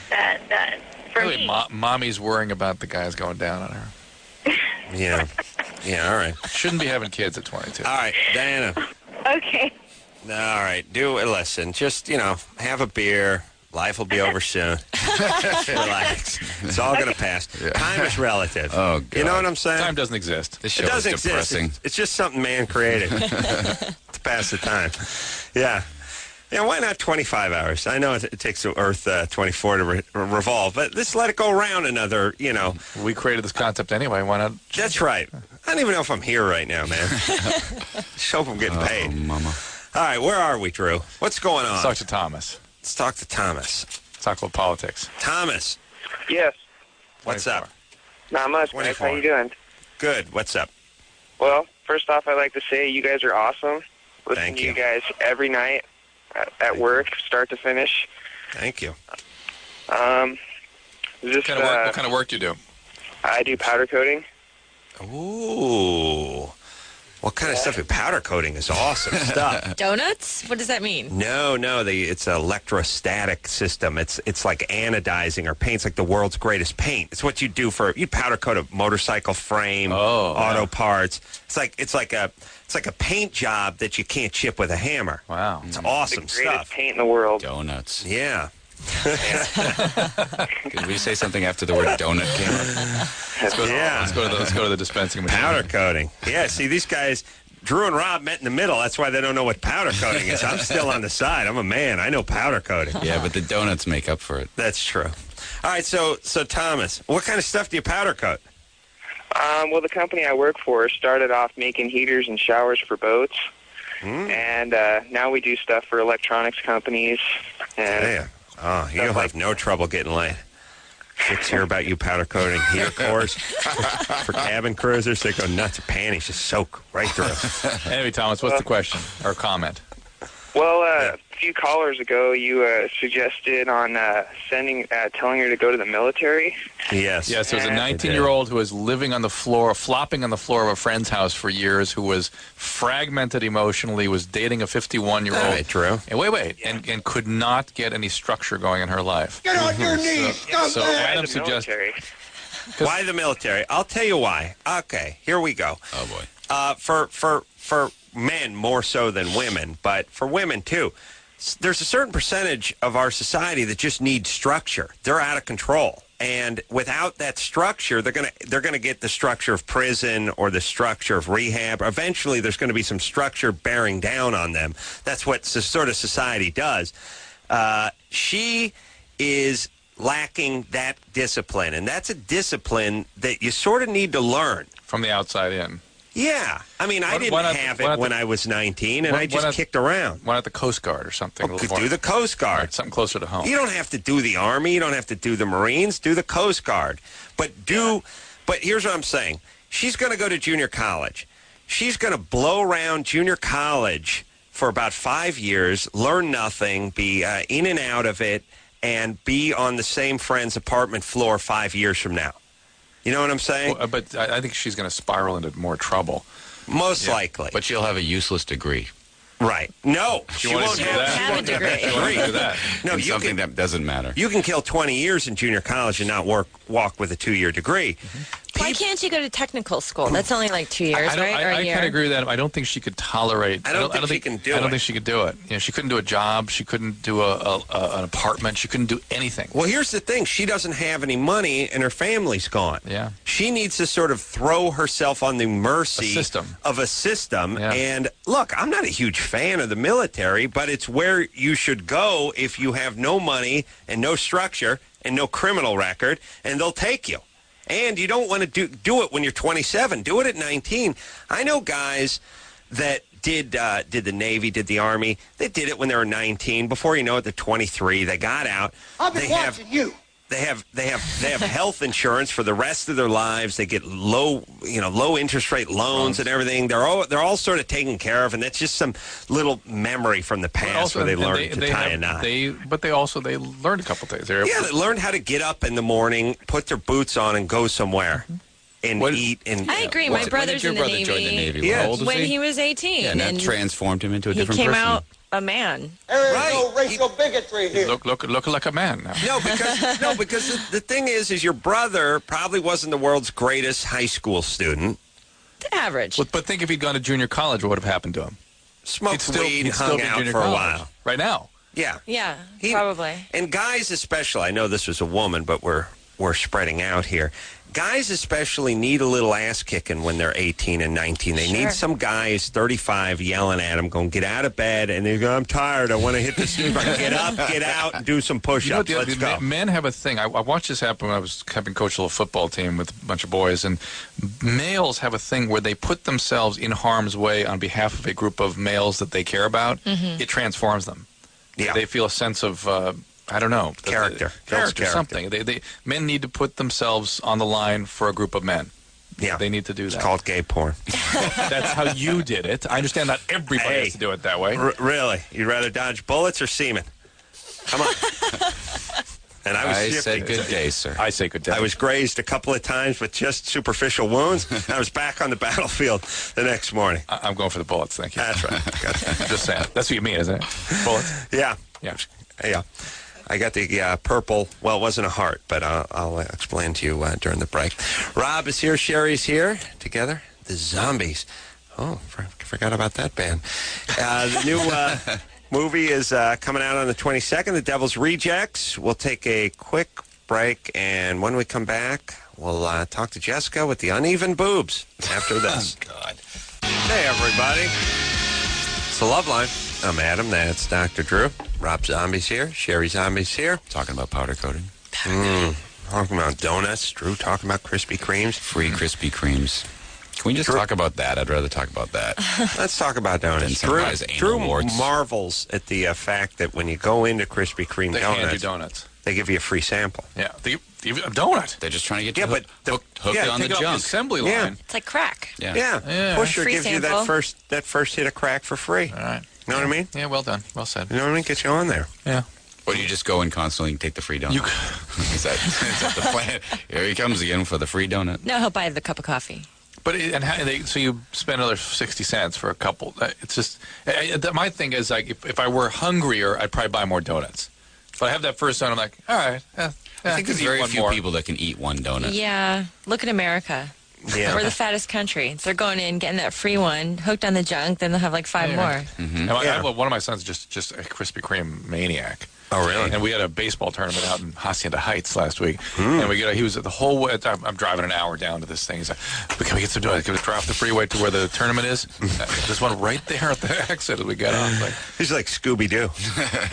that for Really, me. mommy's worrying about the guys going down on her. yeah. Yeah, all right. Shouldn't be having kids at 22. All right, Diana. Okay. All right, listen. Just, have a beer. Life will be over soon. Relax. It's all going to pass. Time is relative. Oh, God. You know what I'm saying? Time doesn't exist. This It show doesn't is depressing. exist. It's just something man created to pass the time. Yeah. Yeah, why not 25 hours? I know it takes the Earth 24 to revolve, but let's let it go around another, We created this concept anyway. Why not? That's right. I don't even know if I'm here right now, man. Just hope I'm getting paid. Oh, mama. All right, where are we, Drew? What's going on? Let's talk to Thomas. Let's talk to Thomas. Let's talk about politics. Thomas, Yes. what's 24. up? Not much, guys. 24. How you doing? Good. What's up? Well, first off, I'd like to say you guys are awesome. Listen Thank to you. you guys every night at work, start to finish. Thank you. Just What kind of work do you do? I do powder coating. Ooh. What What kind of stuff? Powder coating is awesome stuff. Donuts? What does that mean? No, it's an electrostatic system. It's like anodizing or paint's like the world's greatest paint. It's what you do you'd powder coat a motorcycle frame, auto parts. It's like a paint job that you can't chip with a hammer. Wow. It's awesome the greatest stuff. paint in the world. Donuts. Yeah. Could we say something after the word donut came up? Let's go to the dispensing machine. Powder coating. Yeah, see, these guys, Drew and Rob met in the middle. That's why they don't know what powder coating is. I'm still on the side. I'm a man. I know powder coating. Yeah, but the donuts make up for it. That's true. All right, so Thomas, what kind of stuff do you powder coat? Well, the company I work for started off making heaters and showers for boats. And now we do stuff for electronics companies. And Yeah. Oh, you'll have no trouble getting laid. Chicks hear about you powder coating heater cores for cabin cruisers. They go nuts. Panties just soak right through. Anyway, Thomas, what's the question or comment? Well, a few callers ago, you suggested on telling her to go to the military. Yes. Yes, there was a 19-year-old who was living on the floor, flopping on the floor of a friend's house for years, who was fragmented emotionally, was dating a 51-year-old. All right, Drew. And wait, and could not get any structure going in her life. Get on your knees. So Adam suggested. Why the military? I'll tell you why. Okay, here we go. Oh boy. For men more so than women, but for women too. There's a certain percentage of our society that just needs structure. They're out of control, and without that structure, they're gonna get the structure of prison or the structure of rehab. Eventually, there's going to be some structure bearing down on them. That's what sort of society does. She is lacking that discipline, and that's a discipline that you sort of need to learn From the outside in. Yeah. I mean, I didn't have it when I was 19, and I just kicked around. Why not the Coast Guard or something? Oh, do the Coast Guard. Right, something closer to home. You don't have to do the Army. You don't have to do the Marines. Do the Coast Guard. But here's what I'm saying. She's going to go to junior college. She's going to blow around junior college for about 5 years, learn nothing, be in and out of it, and be on the same friend's apartment floor 5 years from now. You know what I'm saying? Well, but I think she's going to spiral into more trouble. Most likely. But she'll have a useless degree. Right. No, She she won't won't have a have degree. She won't do that. No, And you something can, that doesn't matter. you can kill 20 years in junior college and not walk with a 2-year degree. Why can't you go to technical school? That's only like 2 years, I right? Or a I year. kind of agree with that. I don't think she could tolerate. I don't think she can do I don't it. think she could do it. You know, she couldn't do a job. She couldn't do an apartment. She couldn't do anything. Well, here's the thing. She doesn't have any money, and her family's gone. Yeah. She needs to sort of throw herself on the mercy of a system. Yeah. And look, I'm not a huge fan of the military, but it's where you should go if you have no money and no structure and no criminal record, and they'll take you. And you don't want to do it when you're 27. Do it at 19. I know guys that did the Navy, did the Army. They did it when they were 19. Before you know it, they're 23. They got out. I've been watching you. They have health insurance for the rest of their lives. They get low interest rate loans and everything. They're all sort of taken care of, and that's just some little memory from the past where they learned to tie a knot. They learned a couple things. They learned how to get up in the morning, put their boots on, and go somewhere and eat. And I agree. My brother's in the Navy. Join the Navy? Yeah. How old was When he? he was 18. Yeah, and that and transformed him into a he different came person. out a man. There is Right. no racial bigotry here. Look like a man now. because the thing is your brother probably wasn't the world's greatest high school student. Average. But think if he'd gone to junior college, what would have happened to him? Smoked weed, he'd still hung be out junior for a college. while. Right now. Yeah. Yeah, probably. And guys especially, I know this was a woman, but we're spreading out here. Guys especially need a little ass kicking when they're 18 and 19. They need some guys 35 yelling at them, going, get out of bed, and they go, I'm tired, I want to hit the snooze button. Get up, get out, and do some push-ups. You know, Let's go. Men have a thing. I watched this happen when I was helping coach a little football team with a bunch of boys, and males have a thing where they put themselves in harm's way on behalf of a group of males that they care about. It transforms them. Yeah. They feel a sense of... I don't know. Character. Something. Men need to put themselves on the line for a group of men. Yeah. They need to do that. It's called gay porn. That's how you did it. I understand not everybody has to do it that way. Really? You'd rather dodge bullets or semen? Come on. And I was I shifting. said good day, sir. I say good day. I was grazed a couple of times with just superficial wounds. I was back on the battlefield the next morning. I'm going for the bullets. Thank you. That's right. Gotcha. Just saying. That's what you mean, isn't it? Bullets. Yeah. Yeah. Yeah. I got the purple. Well, it wasn't a heart, but I'll explain to you during the break. Rob is here. Sheri's here. Together, the Zombies. Oh, forgot about that band. The new movie is coming out on the 22nd, The Devil's Rejects. We'll take a quick break, and when we come back, we'll talk to Jessica with the uneven boobs after this. Oh, God. Hey, everybody. It's the Loveline. I'm Adam. That's Dr. Drew. Rob Zombie's here. Sheri Zombie's here. Talking about powder coating. Talking about donuts. Drew talking about Krispy Kremes. Free Krispy Kremes. Can we just talk about that? I'd rather talk about that. Let's talk about donuts. Than some guy's anal Drew warts. marvels at the fact that when you go into Krispy Kreme They hand you donuts, donuts. they give you a free sample. Yeah. They give you a donut. They're just trying to get you Yeah, but hooked on the Take it off the junk. assembly line. Yeah. It's like crack. Yeah. Yeah. Pusher Free gives you sample. that first hit of crack for free. All right. You know what I mean? Yeah, well done. Well said. You know what I mean? Get you on there. Yeah. Or do you just go in constantly and take the free donut? Is that the plan? Here he comes again for the free donut. No, he'll buy the cup of coffee. But so you spend another 60 cents for a couple. It's just my thing is like if I were hungrier, I'd probably buy more donuts. If I have that first donut, I'm like, all right. I think there's very few people that can eat one donut. Yeah. Look at America. Yeah. We're the fattest country. They're going in, getting that free one, hooked on the junk, then they'll have like 5 more. And one of my sons is just a Krispy Kreme maniac. Oh, really? And we had a baseball tournament out in Hacienda Heights last week. And he was the whole way. I'm driving an hour down to this thing. He's like, can we get some donuts? Can we drive off the freeway to where the tournament is? Just one right there at the exit as we got off. Like, He's like Scooby-Doo.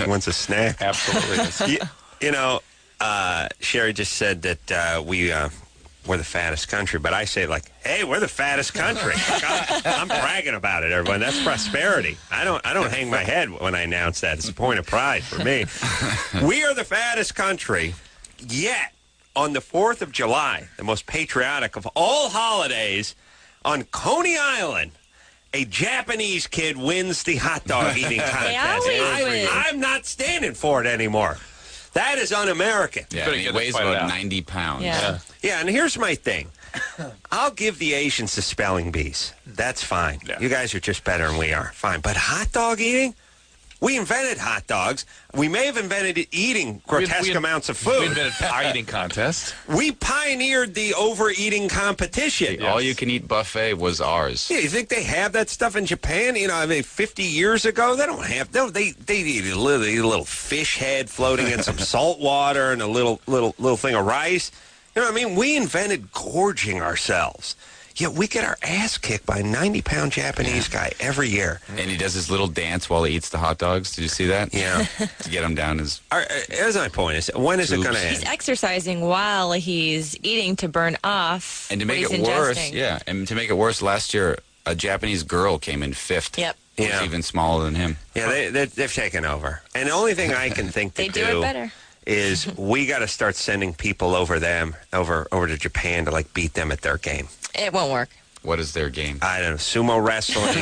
He wants a snack. absolutely. You know, Sheri just said that we're the fattest country, but I say like, hey, we're the fattest country. Like, I'm bragging about it, everyone. That's prosperity. I don't hang my head when I announce that. It's a point of pride for me. We are the fattest country, yet on the 4th of July, the most patriotic of all holidays, on Coney Island, a Japanese kid wins the hot dog eating contest. always win. I'm not standing for it anymore. That is un-American. Yeah, Better and he get weighs this fight about out. 90 pounds. Yeah. Yeah, and here's my thing. I'll give the Asians the spelling bees. That's fine. Yeah. You guys are just better than we are. Fine. But hot dog eating? We invented hot dogs. We may have invented eating grotesque amounts of food. We invented pie eating contests. We pioneered the overeating competition. The all-you-can-eat buffet was ours. Yeah, you think they have that stuff in Japan? You know, I mean, 50 years ago, they don't have. They eat a little fish head floating in some salt water and a little thing of rice. You know what I mean? We invented gorging ourselves. Yet we get our ass kicked by a 90-pound Japanese guy every year. And he does his little dance while he eats the hot dogs. Did you see that? Yeah. To get him down his... Here's my point. Is when is it going to He's end? exercising while he's eating to burn off And to what make he's it worse, ingesting. last year, a Japanese girl came in 5th. Yep. Who's Yeah. even smaller than him. Yeah, they've taken over. And the only thing I can think to They do it better. is we got to start sending people over to Japan to like beat them at their game. It won't work. What is their game? I don't know, sumo wrestling.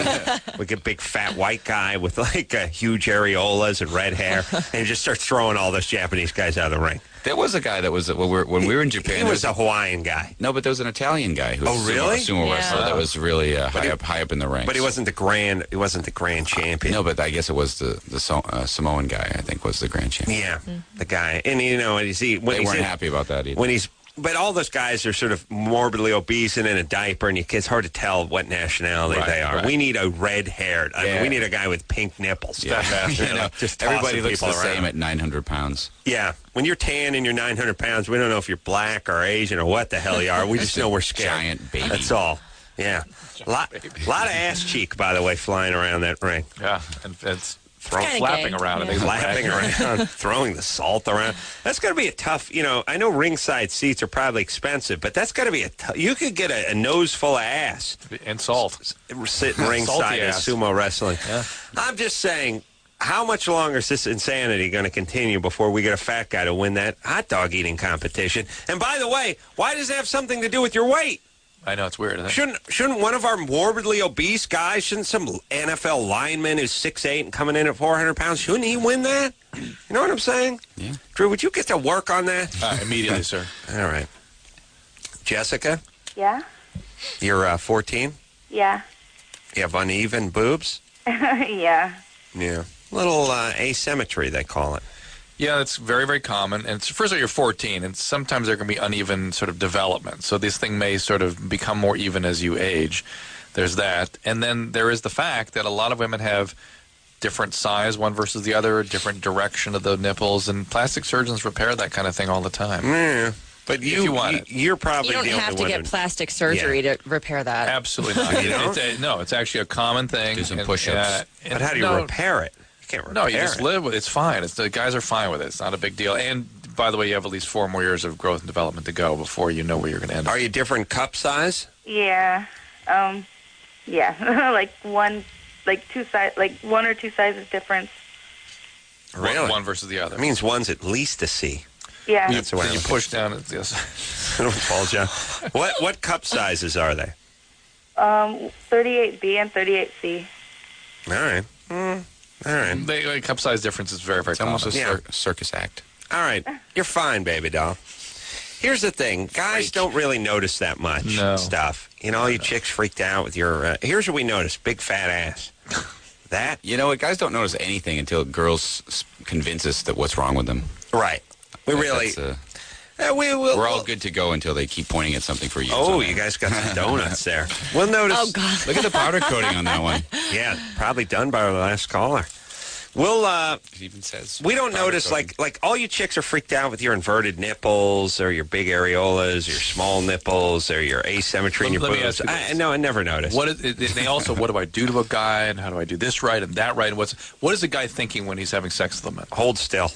We get a big fat white guy with like huge areolas and red hair, and he just starts throwing all those Japanese guys out of the ring. There was a guy that was when we were in Japan. He was a Hawaiian guy. No, but there was an Italian guy who was Oh, a really? sumo Yeah. wrestler that was really high up in the ranks. But he wasn't the grand champion. No, but I guess it was the Samoan guy. I think was the grand champion. Yeah, the guy, and you know, They weren't happy about that either. But all those guys are sort of morbidly obese and in a diaper, and it's hard to tell what nationality they are. Right. We need a red-haired. I mean, Yeah. we need a guy with pink nipples. Yeah. You know, just everybody tossing looks the people around. same at 900 pounds. Yeah, when you're tan and you're 900 pounds, we don't know if you're black or Asian or what the hell you are. We just know we're scared. Giant baby. That's all. Yeah, lot of ass cheek, by the way, flying around that ring. Yeah, and it's kinda flapping gay, around. yeah. And Flapping around, throwing the salt around. That's going to be a tough, you know, I know ringside seats are probably expensive, but that's got to be you could get a nose full of ass. And salt. Sitting ringside in ass. sumo wrestling. Yeah. I'm just saying, how much longer is this insanity going to continue before we get a fat guy to win that hot dog eating competition? And by the way, why does it have something to do with your weight? I know, it's weird. Shouldn't one of our morbidly obese guys, shouldn't some NFL lineman who's 6'8" and coming in at 400 pounds, shouldn't he win that? You know what I'm saying? Yeah. Drew, would you get to work on that? Immediately, sir. All right. Jessica, Yeah? you're 14? Yeah. You have uneven boobs? Yeah. Yeah. Little asymmetry, they call it. Yeah, that's very, very common. And first of all, you're 14, and sometimes there can be uneven sort of development. So this thing may sort of become more even as you age. There's that. And then there is the fact that a lot of women have different size, one versus the other, different direction of the nipples, and plastic surgeons repair that kind of thing all the time. Yeah. But if you want it. You're probably You don't the only have to one get who- plastic surgery to repair that. Absolutely not. You don't? No, it's actually a common thing. Do some push-ups. But how do you repair it? You can't repair No, you just it. live with it. It's fine. The guys are fine with it. It's not a big deal. And by the way, you have at least 4 more years of growth and development to go before you know where you're going to end up. Are you different cup size? Yeah. Yeah. like one or two sizes difference. Really? One versus the other. That means one's at least a C. Yeah. That's the way you I push down. Yes. Bulge out. What cup sizes are they? 38B and 38C. All right. All right. Cup size difference is very, very It's common. almost a circus act. All right. You're fine, baby doll. Here's the thing. Guys don't really notice that much stuff. You know, you chicks freaked out with your... here's what we notice. Big fat ass. That? You know what? Guys don't notice anything until girls convince us that what's wrong with them. Right. We really... we're all good to go until they keep pointing at something for years. Oh, you guys got some donuts there. We'll notice... Oh, God. Look at the powder coating on that one. Yeah, probably done by our last caller. We'll, it even says we don't notice, like all you chicks are freaked out with your inverted nipples or your big areolas, your small nipples, or your asymmetry in your Let me boobs. ask you this. No, I never noticed. What do I do to a guy, and how do I do this right and that right? And what is the guy thinking when he's having sex with a man? Hold still.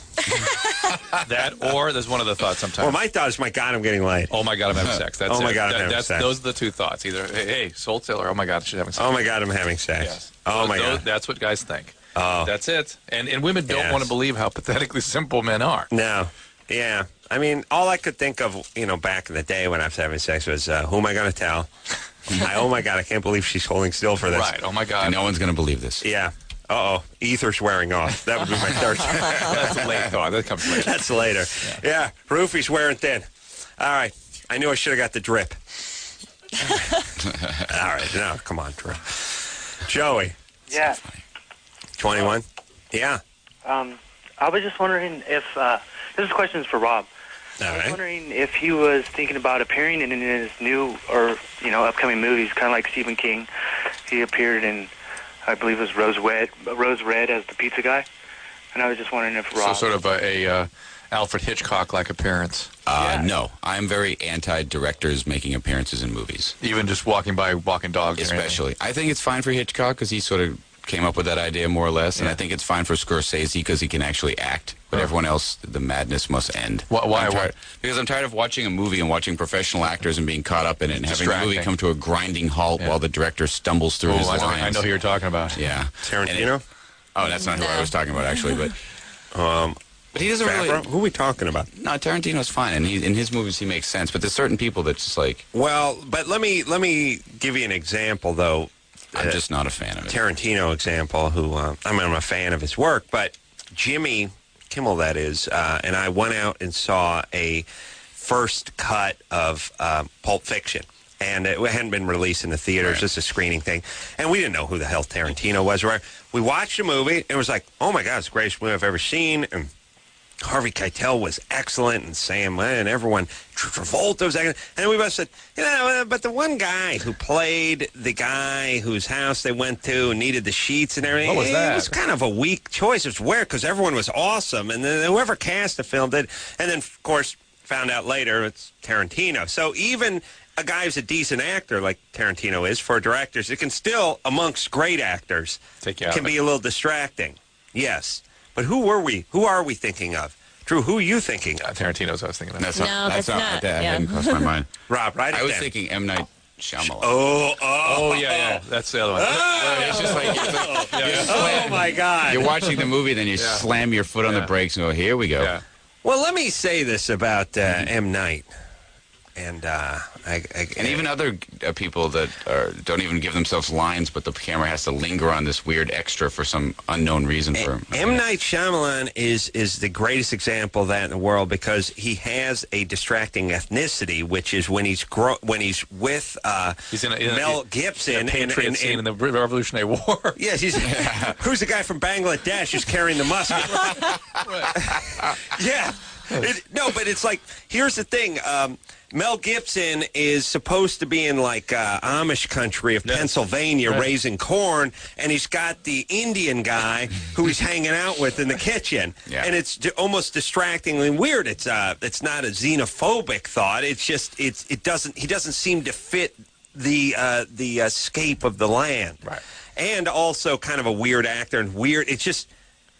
That, or there's one other thought sometimes. Well, my thought is, my God, I'm getting laid. Oh my God, I'm having sex. That's Oh my it. God, I'm having sex. Those are the two thoughts. Either hey, hold still, or oh my God, she's having sex. Oh my God, I'm having sex. Yes. Oh my God. That's what guys think. Oh. That's it. And women don't Yes. want to believe how pathetically simple men are. No. Yeah. I mean, all I could think of, back in the day when I was having sex was, who am I going to tell? Oh my God, I can't believe she's holding still for this. Right. Oh my God. And no one's going to believe this. Yeah. Uh-oh. Ether's wearing off. That would be my third. That's a late thought. That comes later. That's later. Yeah. Roofie's wearing thin. All right. I knew I should have got the drip. All right. No, come on, Drew. Joey. Yeah. 21? Yeah. I was just wondering if this question is for Rob. All I was right. wondering if he was thinking about appearing in his new or upcoming movies, kind of like Stephen King. He appeared in, I believe, it was Rose Red as the pizza guy, and I was just wondering if Rob. So sort of a Alfred Hitchcock-like appearance. No, I'm very anti-directors making appearances in movies. Even just walking dogs. Especially. I think it's fine for Hitchcock because he sort of came up with that idea more or less, and I think it's fine for Scorsese because he can actually act. But everyone else, the madness must end. Why? Because I'm tired of watching a movie and watching professional actors and being caught up in it and having the movie come to a grinding halt while the director stumbles through his lines. I know who you're talking about. Yeah. Tarantino? That's not who I was talking about, actually, but... But he doesn't really... Who are we talking about? No, Tarantino's fine, and in his movies he makes sense. But there's certain people that just like... Well, but let me give you an example, though. I'm just not a fan of it. Tarantino example, who, I'm a fan of his work, but Jimmy Kimmel, that is, and I went out and saw a first cut of Pulp Fiction. And it hadn't been released in the theaters, just a screening thing. And we didn't know who the hell Tarantino was. Right? We watched the movie, and it was like, oh my God, it's the greatest movie I've ever seen. And Harvey Keitel was excellent, and Sam and everyone, Travolta was excellent. And we both said, but the one guy who played the guy whose house they went to needed the sheets and everything, What was that? It was kind of a weak choice. It was weird because everyone was awesome. And then whoever cast the film did. And then, of course, found out later it's Tarantino. So even a guy who's a decent actor like Tarantino is for directors, it can still, amongst great actors, can be a little distracting. Yes. But who are we thinking of? Drew, who are you thinking of? Tarantino's what I was thinking of. That's not. That hadn't crossed my mind. Rob, right? I was thinking M. Night Shyamalan. Oh, yeah. That's the other one. It's just like, oh my God. You're watching the movie, then you slam your foot on the brakes and go, here we go. Yeah. Well, let me say this about M. Night. And And even other people that don't even give themselves lines, but the camera has to linger on this weird extra for some unknown reason for him. M. Night Shyamalan is the greatest example of that in the world because he has a distracting ethnicity, which is when he's with he's in Mel Gibson in a Patriot scene in the Revolutionary War. Yes, who's the guy from Bangladesh who's carrying the musket? Yeah. But it's like, here's the thing. Mel Gibson is supposed to be in like Amish country of Pennsylvania raising corn, and he's got the Indian guy who he's hanging out with in the kitchen, and it's almost distractingly weird. It's not a xenophobic thought. It's just he doesn't seem to fit the scape of the land, right? And also kind of a weird actor and weird. It's just.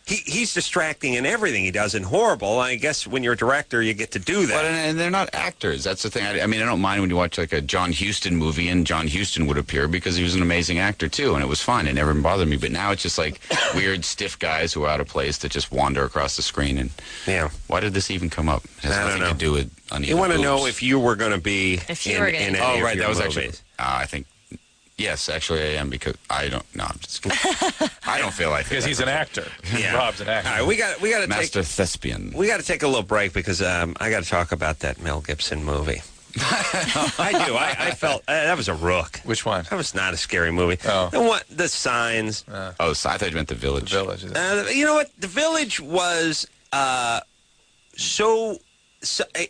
He's distracting in everything he does and horrible. I guess when you're a director, you get to do that. But and they're not actors. That's the thing. I mean, I don't mind when you watch like a John Huston movie and John Huston would appear because he was an amazing actor too, and it was fun. It never bothered me. But now it's just like weird, stiff guys who are out of place that just wander across the screen. And why did this even come up? It has nothing to do with uneven You want to boobs. know if you were going to be in any oh, of right. your That was movies. actually. I think. Yes, actually, I am because I don't. No, I'm just kidding. I don't feel like because he's an actor. Yeah. Rob's an actor. All right, we got to Master thespian. We got to take a little break because I got to talk about that Mel Gibson movie. I do. I felt that was a rook. Which one? That was not a scary movie. Oh, the Signs. I thought you meant The Village. The Village. You know what? The Village was so.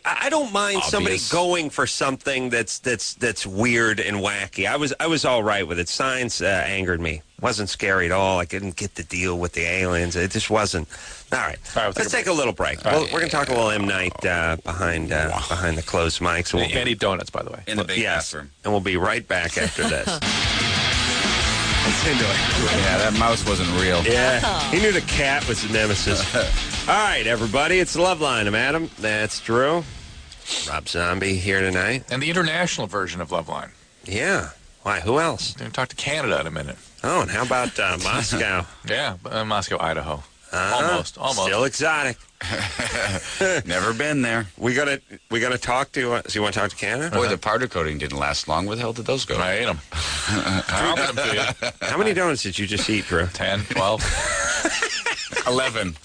I don't mind somebody going for something that's weird and wacky. I was all right with it. Signs angered me. Wasn't scary at all. I didn't get the deal with the aliens. It just wasn't. All right. Let's take a little break. We're going to talk a little M. Night behind the closed mics. And eat donuts, by the way. In the big bathroom. And we'll be right back after this. Let's into it. Yeah, that mouse wasn't real. Yeah, he knew the cat was the nemesis. All right, everybody, it's Loveline. I'm Adam. That's Drew. Rob Zombie here tonight. And the international version of Loveline. Yeah. Why? Who else? We're going to talk to Canada in a minute. Oh, and how about Moscow? Yeah, Moscow, Idaho. Almost. Still exotic. Never been there. We gonna talk to. So you want to talk to Canada? Boy, the powder coating didn't last long. Where the hell did those go? I ate them. I'll get them to you. How many donuts did you just eat, Drew? 10, 12. 11.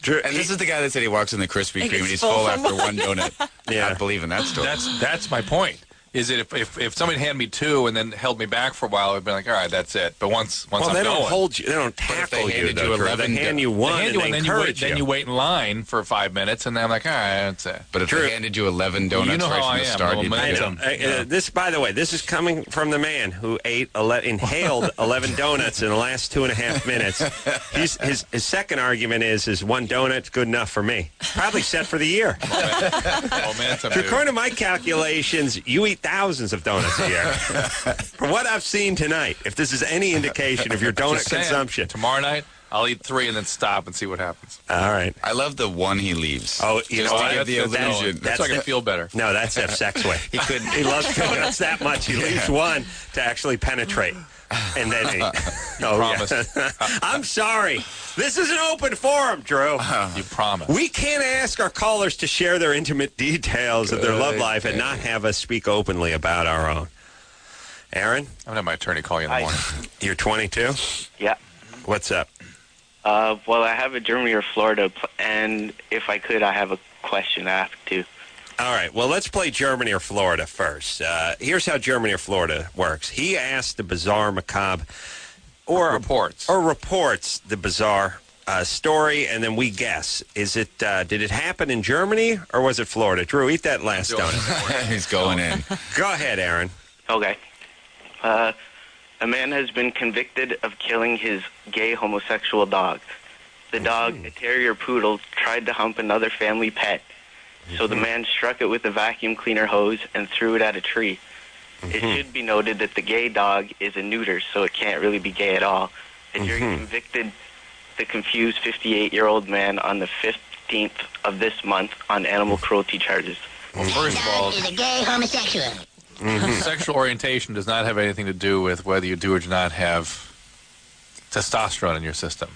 Drew, and this is the guy that said he walks in the Krispy Kreme and he's full full from after one donut. Yeah. Not believing that story. That's my point. Is that if somebody handed me 2 and then held me back for a while, I'd be like, all right, that's it. But once well, I'm they going, don't hold you. They don't tackle you. They hand you one, and they encourage you. Then you wait in line for 5 minutes, and then I'm like, all right, that's it. But if they handed you 11 donuts you know right how from I the am, start, momentum. This, by the way, this is coming from the man who inhaled 11 donuts in the last 2.5 minutes. His second argument is 1 donut good enough for me. Probably set for the year. Momentum, According to my calculations, you eat thousands of donuts a year. From what I've seen tonight, if this is any indication of your donut consumption. Tomorrow night, I'll eat 3 and then stop and see what happens. All right. I love the one he leaves. Oh, you know what? The illusion. That's so I can feel better. No, that's have sex with. He loves donuts that much. He leaves one to actually penetrate. And then eat. Promise. Yeah. I'm sorry. This is an open forum, Drew. You promise. We can't ask our callers to share their intimate details of their love life and not have us speak openly about our own. Aaron? I'm going to have my attorney call you in the morning. You're 22? Yeah. What's up? Well, I have a Germany or Florida, and if I could, I have a question to ask, too. All right. Well, let's play Germany or Florida first. Here's how Germany or Florida works. He asked the bizarre, macabre, or reports the bizarre story, and then we guess. Is it? Did it happen in Germany or was it Florida? Drew, eat that last donut. He's going in. Go ahead, Aaron. Okay. A man has been convicted of killing his gay homosexual dog. The dog, a terrier poodle, tried to hump another family pet. So the man struck it with a vacuum cleaner hose and threw it at a tree. It should be noted that the gay dog is a neuter, so it can't really be gay at all. The jury convicted the confused 58-year-old man on the 15th of this month on animal cruelty charges. Well, first of all, is a gay homosexual. Sexual orientation does not have anything to do with whether you do or do not have testosterone in your system.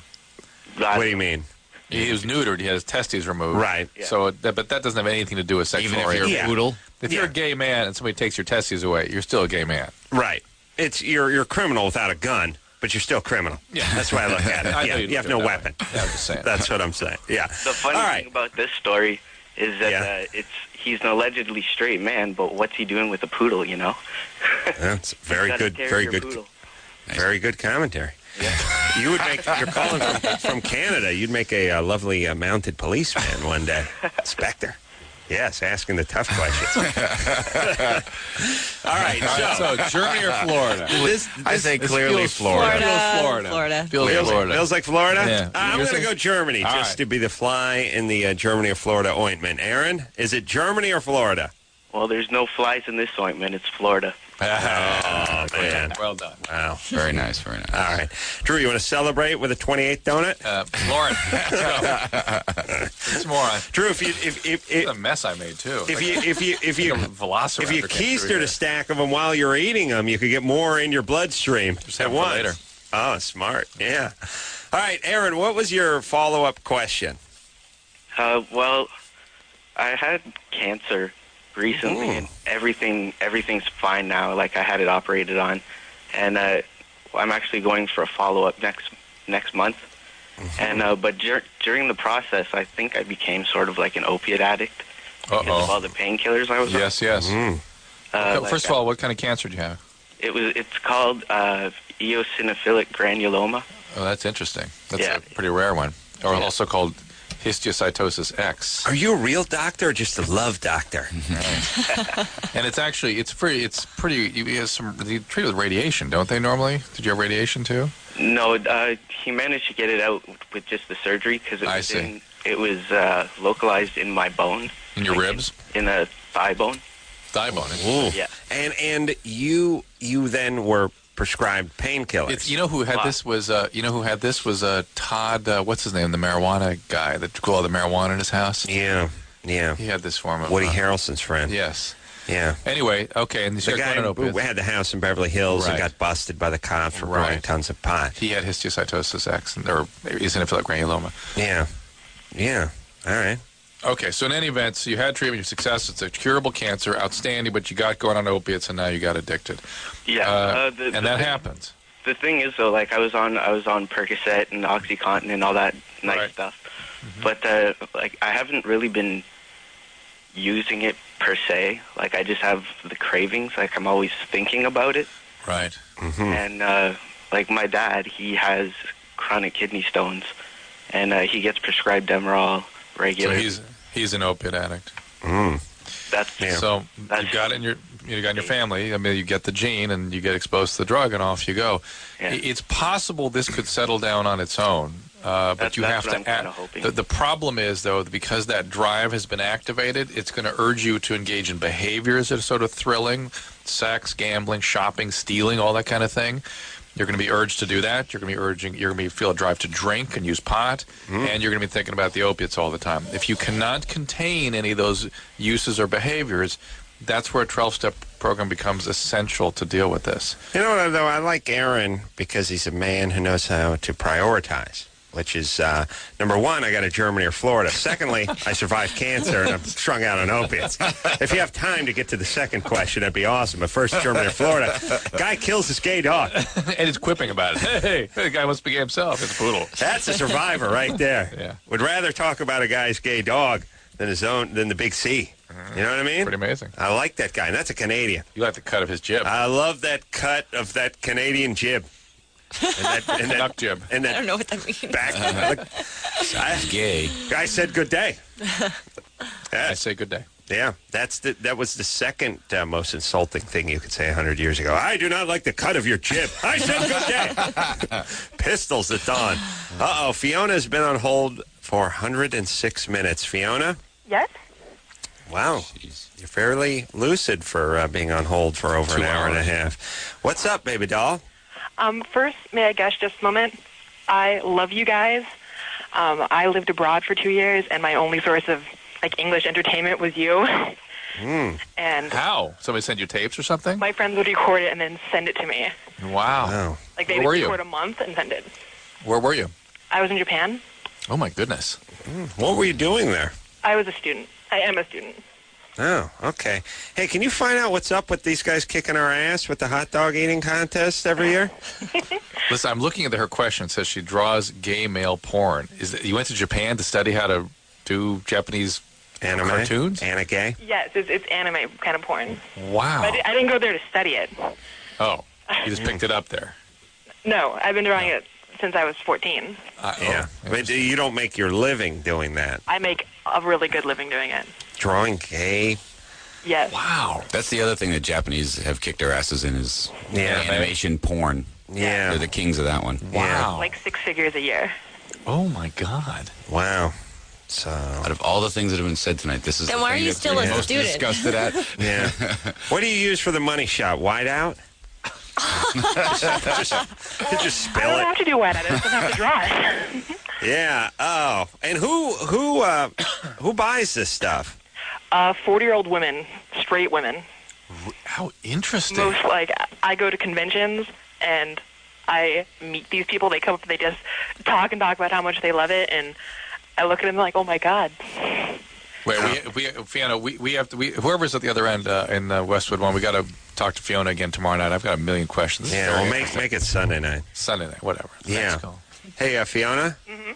What do you mean? He was neutered. He had his testes removed. Right. Yeah. So, but that doesn't have anything to do with sexual Even if you're orientation. a poodle? If you're a gay man and somebody takes your testes away, you're still a gay man. Right. It's you're a criminal without a gun, but you're still criminal. Yeah. That's why I look at it. I know Yeah, you you have look no at it weapon. that way. Yeah, I'm just saying. That's what I'm saying. Yeah. The funny All right. thing about this story is that he's an allegedly straight man, but what's he doing with a poodle? You know. That's very Gotta good. carry Very your good. poodle. Very good commentary. Yeah. You would make. You're calling from Canada. You'd make a lovely mounted policeman one day, Inspector. Yes, asking the tough questions. All right, So Germany or Florida? I say clearly Florida. Florida. Feels Florida. Feels like Florida? Yeah. I'm going to go Germany All just right. to be the fly in the Germany or Florida ointment. Aaron, is it Germany or Florida? Well, there's no flies in this ointment. It's Florida. Oh, man. Well done. Wow. Very nice, very nice. All right. Drew, you want to celebrate with a 28th donut? Lauren, let's go. Some more on. Drew, if It's a mess I made too. if you Velociraptor keistered a stack of them while you're eating them, you could get more in your bloodstream Just at have them for once. later. Oh, smart. Yeah. All right, Aaron, what was your follow-up question? Well, I had cancer recently, and everything's fine now. Like I had it operated on, and I'm actually going for a follow-up next month. And but during the process, I think I became sort of like an opiate addict because of all the painkillers I was on. Yes. First of all, what kind of cancer do you have? It's called eosinophilic granuloma. Oh, that's interesting. That's a pretty rare one, or also called histiocytosis X. Are you a real doctor or just a love doctor? And it's pretty. You treat it with radiation, don't they normally? Did you have radiation too? No, he managed to get it out with just the surgery because it was localized in my bone. In your ribs? In a thigh bone. Thigh bone. Ooh. Yeah. And you then were prescribed painkillers. You know who had this was Todd. What's his name? The marijuana guy that grew all the marijuana in his house. Yeah. He had this form of Woody Harrelson's friend. Yes. Yeah. Anyway, okay, and The guy who had the house in Beverly Hills and got busted by the cops for growing tons of pot. He had histiocytosis X, or eosinophilic granuloma. Yeah. All right. Okay, so in any event, so you had treatment, you're successful. It's a curable cancer, outstanding, but you got going on opiates, and now you got addicted. Yeah. And that happens. The thing is, though, like I was on Percocet and OxyContin and all that nice stuff, but like I haven't really been using it per se. Like I just have the cravings. Like I'm always thinking about it. Right. And like my dad, he has chronic kidney stones, and he gets prescribed Demerol regularly. So he's an opiate addict. So you got in your family. I mean, you get the gene and you get exposed to the drug, and off you go. Yeah. It's possible this could settle down on its own, but you have what I'm to kinda act. hoping. The problem is, though, because that drive has been activated, it's going to urge you to engage in behaviors that are sort of thrilling: sex, gambling, shopping, stealing, all that kind of thing. You're going to be urged to do that. You're going to be feel a drive to drink and use pot, and you're going to be thinking about the opiates all the time. If you cannot contain any of those uses or behaviors, that's where a 12-step program becomes essential to deal with this. You know what, though? I like Aaron because he's a man who knows how to prioritize, which is, number one, I got a Germany or Florida. Secondly, I survived cancer and I'm strung out on opiates. If you have time to get to the second question, that'd be awesome. But first, Germany or Florida. Guy kills his gay dog. And he's quipping about it. Hey, the guy must be gay himself. It's brutal. That's a survivor right there. Yeah. Would rather talk about a guy's gay dog than the big C. You know what I mean? Pretty amazing. I like that guy, and that's a Canadian. You like the cut of his jib. I love that cut of that Canadian jib. And that Duck jib. And that I don't know what that means. Gay. Guy said good day. I say good day. Yeah, that was the second most insulting thing you could say 100 years ago. I do not like the cut of your jib. I said good day. Pistols at dawn. Uh-oh, Fiona's been on hold for 106 minutes. Fiona? Yes? Wow. You're fairly lucid for being on hold for over 2 an hour and a hours. half. What's up, baby doll? First, may I gush just a moment? I love you guys. I lived abroad for 2 years, and my only source of English entertainment was you. And how? Somebody send you tapes or something? My friends would record it and then send it to me. Wow. They Where were would you? record a month and send it. Where were you? I was in Japan. Oh, my goodness. What were you doing there? I was a student. I am a student. Oh, okay. Hey, can you find out what's up with these guys kicking our ass with the hot dog eating contest every year? Listen, I'm looking at her question. It says she draws gay male porn. You went to Japan to study how to do Japanese anime cartoons? Anime? Yes, it's anime kind of porn. Wow. But I didn't go there to study it. Oh, you just picked it up there. No, I've been drawing it since I was 14. Yeah, but you don't make your living doing that. I make a really good living doing it. Drawing gay? Yes. Wow. That's the other thing that Japanese have kicked their asses in is Yeah. animation porn. Yeah. They're the kings of that one. Wow. Like 6 figures a year. Oh, my God. Wow. So, out of all the things that have been said tonight, this is Then the why thing are you that still we're a most student? disgusted at. Yeah. What do you use for the money shot? Whiteout? just spill I don't it. have to do wet. I just have to draw it. Yeah. Oh, and who buys this stuff? 40-year-old women, straight women. How interesting. Most like I go to conventions and I meet these people. They come up, they just talk about how much they love it, and I look at them like, oh my God. Wait, Fiona, we have to. Whoever's at the other end in the Westwood one, we got to talk to Fiona again tomorrow night. I've got a million questions. Yeah, well, make it Sunday night. Sunday night, whatever. Yeah. Thanks, Cole. Hey, Fiona. Mm-hmm.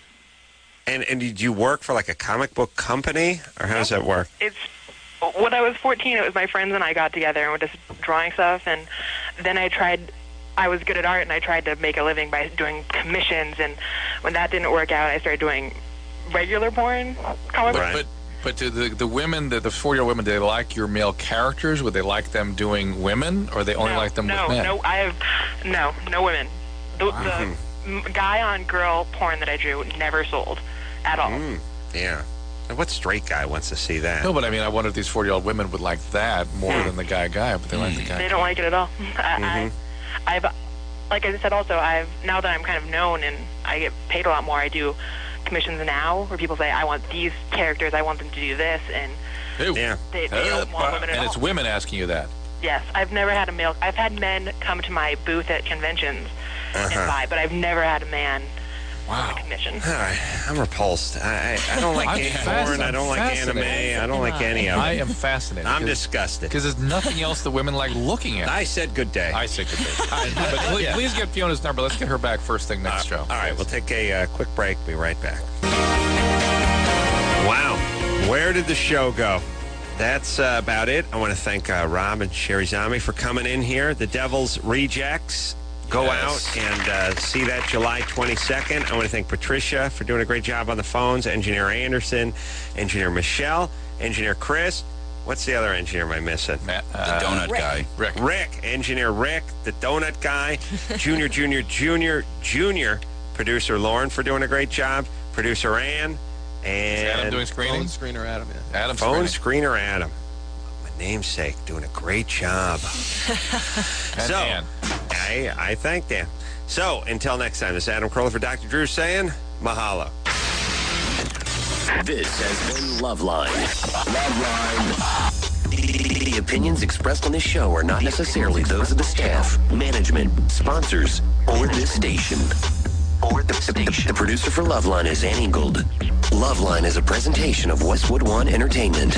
And did you work for like a comic book company, or how does that work? It's when I was 14. It was my friends and I got together and were just drawing stuff, and then I was good at art, and I tried to make a living by doing commissions. And when that didn't work out, I started doing regular porn. But do the women, the 40-year-old women, do they like your male characters? Would they like them doing women, or they only like them with men? No women. The guy on girl porn that I drew never sold at all. Yeah. And what straight guy wants to see that? No, but I mean, I wonder if these 40-year-old women would like that more than the guy, but they like the guy. They don't like it at all. I've, like I said, also now that I'm kind of known and I get paid a lot more, I do commissions now where people say, I want these characters, I want them to do this, and they don't want women at all. And it's women asking you that. Yes, I've never had a male. I've had men come to my booth at conventions and buy, but I've never had a man on a commission. All right, I'm repulsed. I don't like gay porn. I don't like anime. I don't like any of it. I am fascinated. I'm disgusted. Because there's nothing else that women like looking at. I said good day. I said good day. But please get Fiona's number. Let's get her back first thing next show. All right, we'll take a quick break. Be right back. Wow. Where did the show go? That's about it. I want to thank Rob and Sheri Zombie for coming in here. The Devil's Rejects. Go out and see that July 22nd. I want to thank Patricia for doing a great job on the phones, Engineer Anderson, Engineer Michelle, Engineer Chris. What's the other engineer am I missing? The donut guy. Rick. Engineer Rick, the donut guy. Junior. Producer Lauren for doing a great job. Producer Ann. And Is Adam doing screening? Phone screener Adam, yeah. Adam Phone screening. screener Adam. My namesake doing a great job. And I thank Dan. So, until next time, this is Adam Carolla for Dr. Drew saying, mahalo. This has been Loveline. Loveline. The opinions expressed on this show are not necessarily those of the staff, management, sponsors, or this station. The producer for Loveline is Ann Ingold. Loveline is a presentation of Westwood One Entertainment.